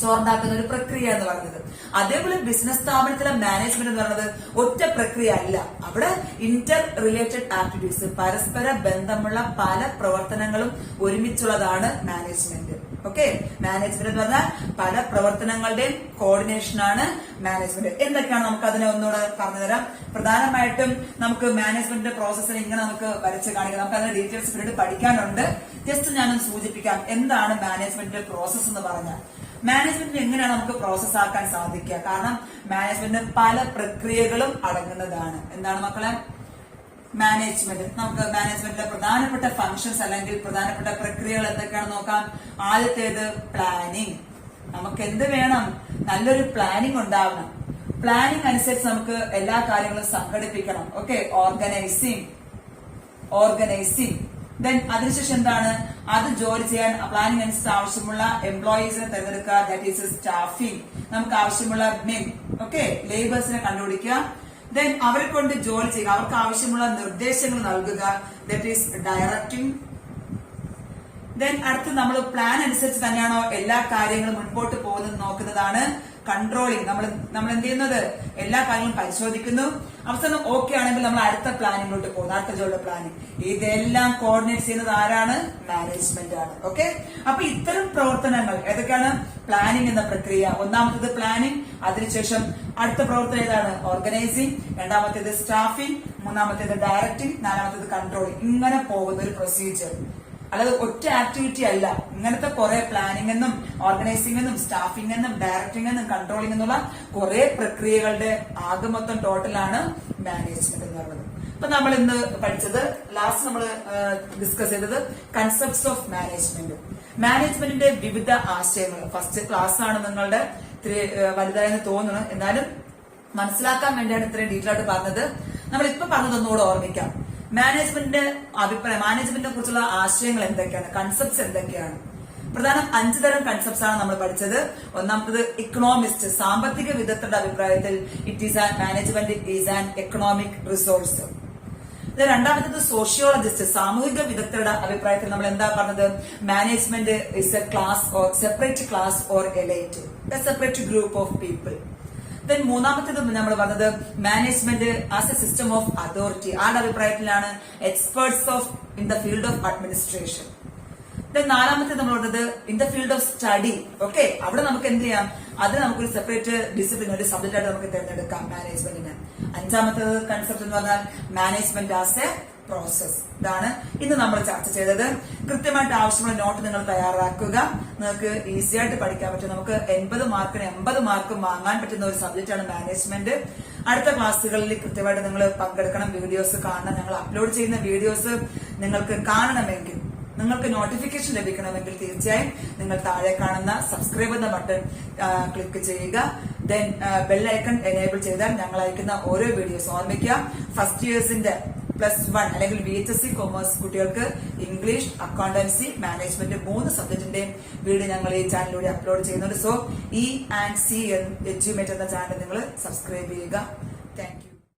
ചോറുണ്ടാക്കുന്ന ഒരു പ്രക്രിയ എന്ന് പറയുന്നത്. അതേപോലെ ബിസിനസ് സ്ഥാപനത്തിലെ മാനേജ്മെന്റ് എന്ന് പറയുന്നത് ഒറ്റ പ്രക്രിയ അല്ല. അവിടെ ഇന്റർ റിലേറ്റഡ് ആക്ടിവിറ്റീസ്, പരസ്പര ബന്ധമുള്ള പല പ്രവർത്തനങ്ങളും ഒരുമിച്ചുള്ളതാണ് മാനേജ്മെന്റ്. ഓക്കെ, മാനേജ്മെന്റ് എന്ന് പറഞ്ഞാൽ പല പ്രവർത്തനങ്ങളുടെയും കോർഡിനേഷനാണ് മാനേജ്മെന്റ്. എന്തൊക്കെയാണ് നമുക്ക് അതിനെ ഒന്നുകൂടെ പറഞ്ഞുതരാം. പ്രധാനമായിട്ടും നമുക്ക് മാനേജ്മെന്റിന്റെ പ്രോസസ്സിനെ ഇങ്ങനെ നമുക്ക് വരച്ച് കാണിക്കാം. നമുക്ക് അതിന്റെ ഡീറ്റെയിൽസ് പിന്നീട് പഠിക്കാനുണ്ട്. ജസ്റ്റ് ഞാനൊന്ന് സൂചിപ്പിക്കാം എന്താണ് മാനേജ്മെന്റിന്റെ പ്രോസസ് എന്ന് പറഞ്ഞാൽ. മാനേജ്മെന്റിന് എങ്ങനെയാണ് നമുക്ക് പ്രോസസ് ആക്കാൻ സാധിക്കുക? കാരണം മാനേജ്മെന്റിന് പല പ്രക്രിയകളും അടങ്ങുന്നതാണ്. എന്താണ് മക്കളെ? മാനേജ്മെന്റ്. നമുക്ക് മാനേജ്മെന്റിലെ പ്രധാനപ്പെട്ട ഫങ്ഷൻസ് അല്ലെങ്കിൽ പ്രധാനപ്പെട്ട പ്രക്രിയകൾ എന്തൊക്കെയാണെന്ന് നോക്കാം. ആദ്യത്തേത് പ്ലാനിങ്. നമുക്ക് എന്ത് വേണം? നല്ലൊരു പ്ലാനിങ് ഉണ്ടാവണം. പ്ലാനിങ് അനുസരിച്ച് നമുക്ക് എല്ലാ കാര്യങ്ങളും സംഘടിപ്പിക്കണം. Okay, organising. ദെൻ അതിനുശേഷം എന്താണ്? അത് ജോലി ചെയ്യാൻ പ്ലാനിങ് അനുസരിച്ച് ആവശ്യമുള്ള എംപ്ലോയീസിനെ തിരഞ്ഞെടുക്കുക. That is staffing. നമുക്ക് ആവശ്യമുള്ള മെൻ, ഓക്കെ, ലേബേഴ്സിനെ കണ്ടുപിടിക്കുക. ദെൻ അവരെ കൊണ്ട് ജോലി ചെയ്യുക, അവർക്ക് ആവശ്യമുള്ള നിർദ്ദേശങ്ങൾ നൽകുക. That is directing. ദെൻ അടുത്ത് നമ്മൾ പ്ലാൻ അനുസരിച്ച് തന്നെയാണോ എല്ലാ കാര്യങ്ങളും മുൻപോട്ട് പോകുന്നത് നോക്കുന്നതാണ് കൺട്രോളിങ് നമ്മൾ എന്ത് ചെയ്യുന്നത് എല്ലാ കാര്യങ്ങളും പരിശോധിക്കുന്നു. അവസാനം ഓക്കെ ആണെങ്കിൽ നമ്മൾ അടുത്ത പ്ലാനിങ്ങിലോട്ട് പോകുന്നു, അടുത്ത ജോലിയുടെ പ്ലാനിങ്. ഇതെല്ലാം കോർഡിനേറ്റ് ചെയ്യുന്നത് ആരാണ്? മാനേജ്മെന്റ് ആണ്. ഓക്കെ, അപ്പൊ ഇത്തരം പ്രവർത്തനങ്ങൾ ഏതൊക്കെയാണ്? പ്ലാനിങ് എന്ന പ്രക്രിയ. ഒന്നാമത്തേത് പ്ലാനിങ്, അതിനുശേഷം അടുത്ത പ്രവർത്തനം ഏതാണ്? ഓർഗനൈസിങ്, രണ്ടാമത്തേത് സ്റ്റാഫിംഗ്, മൂന്നാമത്തേത് ഡയറക്ടിങ്, നാലാമത്തേത് കൺട്രോളിങ്. ഇങ്ങനെ പോകുന്ന ഒരു പ്രൊസീജിയർ. അല്ലാതെ ഒറ്റ ആക്ടിവിറ്റി അല്ല. ഇങ്ങനത്തെ കുറെ പ്ലാനിംഗ് എന്നും ഓർഗനൈസിംഗ് എന്നും സ്റ്റാഫിംഗ് എന്നും ഡയറക്ടിംഗ് എന്നും കൺട്രോളിംഗ് എന്നുള്ള കുറെ പ്രക്രിയകളുടെ ആകെ മൊത്തം ടോട്ടലാണ് മാനേജ്മെന്റ് എന്ന് പറയുന്നത്. അപ്പൊ നമ്മൾ ഇന്ന് പഠിച്ചത്, ലാസ്റ്റ് നമ്മൾ ഡിസ്കസ് ചെയ്തത് കൺസെപ്റ്റ്സ് ഓഫ് മാനേജ്മെന്റ്. മാനേജ്മെന്റിന്റെ വിവിധ ആശയങ്ങൾ. ഫസ്റ്റ് ക്ലാസ് ആണ് നിങ്ങളുടെ ഇത്തിരി വലുതായെന്ന് തോന്നുന്നു, എന്നാലും മനസ്സിലാക്കാൻ വേണ്ടിയാണ് ഇത്രയും ഡീറ്റെയിൽ ആയിട്ട് പറഞ്ഞത്. നമ്മൾ ഇപ്പൊ പറഞ്ഞതൊന്നുകൂടെ ഓർമ്മിക്കാം. മാനേജ്മെന്റിന്റെ അഭിപ്രായം, മാനേജ്മെന്റിനെ കുറിച്ചുള്ള ആശയങ്ങൾ എന്തൊക്കെയാണ്, കൺസെപ്റ്റ്സ് എന്തൊക്കെയാണ്? പ്രധാനം 5 തരം കൺസെപ്റ്റ്സ് ആണ് നമ്മൾ പഠിച്ചത്. ഒന്നാമത്തത് ഇക്കണോമിസ്റ്റ്, സാമ്പത്തിക വിദഗ്ധരുടെ അഭിപ്രായത്തിൽ management is an economic resource. രണ്ടാമത്തത് സോഷ്യോളജിസ്റ്റ്, സാമൂഹിക വിദഗ്ധരുടെ അഭിപ്രായത്തിൽ നമ്മൾ എന്താ പറഞ്ഞത്? Management is a class or separate class or elite, a separate group of people. Then മൂന്നാമത്തേത് നമ്മൾ പറഞ്ഞത് management as a system of authority. ആരുടെ അഭിപ്രായത്തിലാണ്? Experts of in the field of administration. Then നാലാമത്തേത് നമ്മൾ പറഞ്ഞത് in the field of study. Okay, അവിടെ നമുക്ക് എന്ത് ചെയ്യാം? അത് നമുക്കൊരു സെപ്പറേറ്റ് ഡിസിപ്ലിൻ, ഒരു സബ്ജക്റ്റ് ആയിട്ട് നമുക്ക് തിരഞ്ഞെടുക്കാം മാനേജ്മെന്റിന്. അഞ്ചാമത്തേത് കൺസെപ്റ്റ് എന്ന് പറഞ്ഞാൽ മാനേജ്മെന്റ് ആസ് എ പ്രോസസ്. ഇതാണ് ഇന്ന് നമ്മൾ ചർച്ച ചെയ്തത്. കൃത്യമായിട്ട് ആവശ്യമുള്ള നോട്ട് നിങ്ങൾ തയ്യാറാക്കുക. നിങ്ങൾക്ക് ഈസി ആയിട്ട് പഠിക്കാൻ പറ്റും. നമുക്ക് 80 മാർക്കിന് 80 മാർക്കും വാങ്ങാൻ പറ്റുന്ന ഒരു സബ്ജക്റ്റാണ് മാനേജ്മെന്റ്. അടുത്ത ക്ലാസ്സുകളിൽ കൃത്യമായിട്ട് നിങ്ങൾ പങ്കെടുക്കണം, വീഡിയോസ് കാണണം. ഞങ്ങൾ അപ്ലോഡ് ചെയ്യുന്ന വീഡിയോസ് നിങ്ങൾക്ക് കാണണമെങ്കിൽ, നിങ്ങൾക്ക് നോട്ടിഫിക്കേഷൻ ലഭിക്കണമെങ്കിൽ തീർച്ചയായും നിങ്ങൾ താഴെ കാണുന്ന സബ്സ്ക്രൈബ് എന്ന ബട്ടൺ ക്ലിക്ക് ചെയ്യുക. ദെൻ ബെൽ ഐക്കൺ എനേബിൾ ചെയ്താൽ ഞങ്ങൾ അയക്കുന്ന ഓരോ വീഡിയോസ് ഓർമ്മിക്കുക. ഫസ്റ്റ് ഇയേഴ്സിന്റെ +1 അല്ലെങ്കിൽ VHSC കൊമേഴ്സ് കുട്ടികൾക്ക് ഇംഗ്ലീഷ്, അക്കൗണ്ടൻസി, മാനേജ്മെന്റ് 3 സബ്ജക്റ്റിന്റെയും വീഡിയോ ഞങ്ങൾ ഈ ചാനലിലൂടെ അപ്ലോഡ് ചെയ്യുന്നുണ്ട്. സോ E&C എഡ്യൂമേറ്റ് എന്ന ചാനൽ നിങ്ങൾ സബ്സ്ക്രൈബ് ചെയ്യുക. Thank you.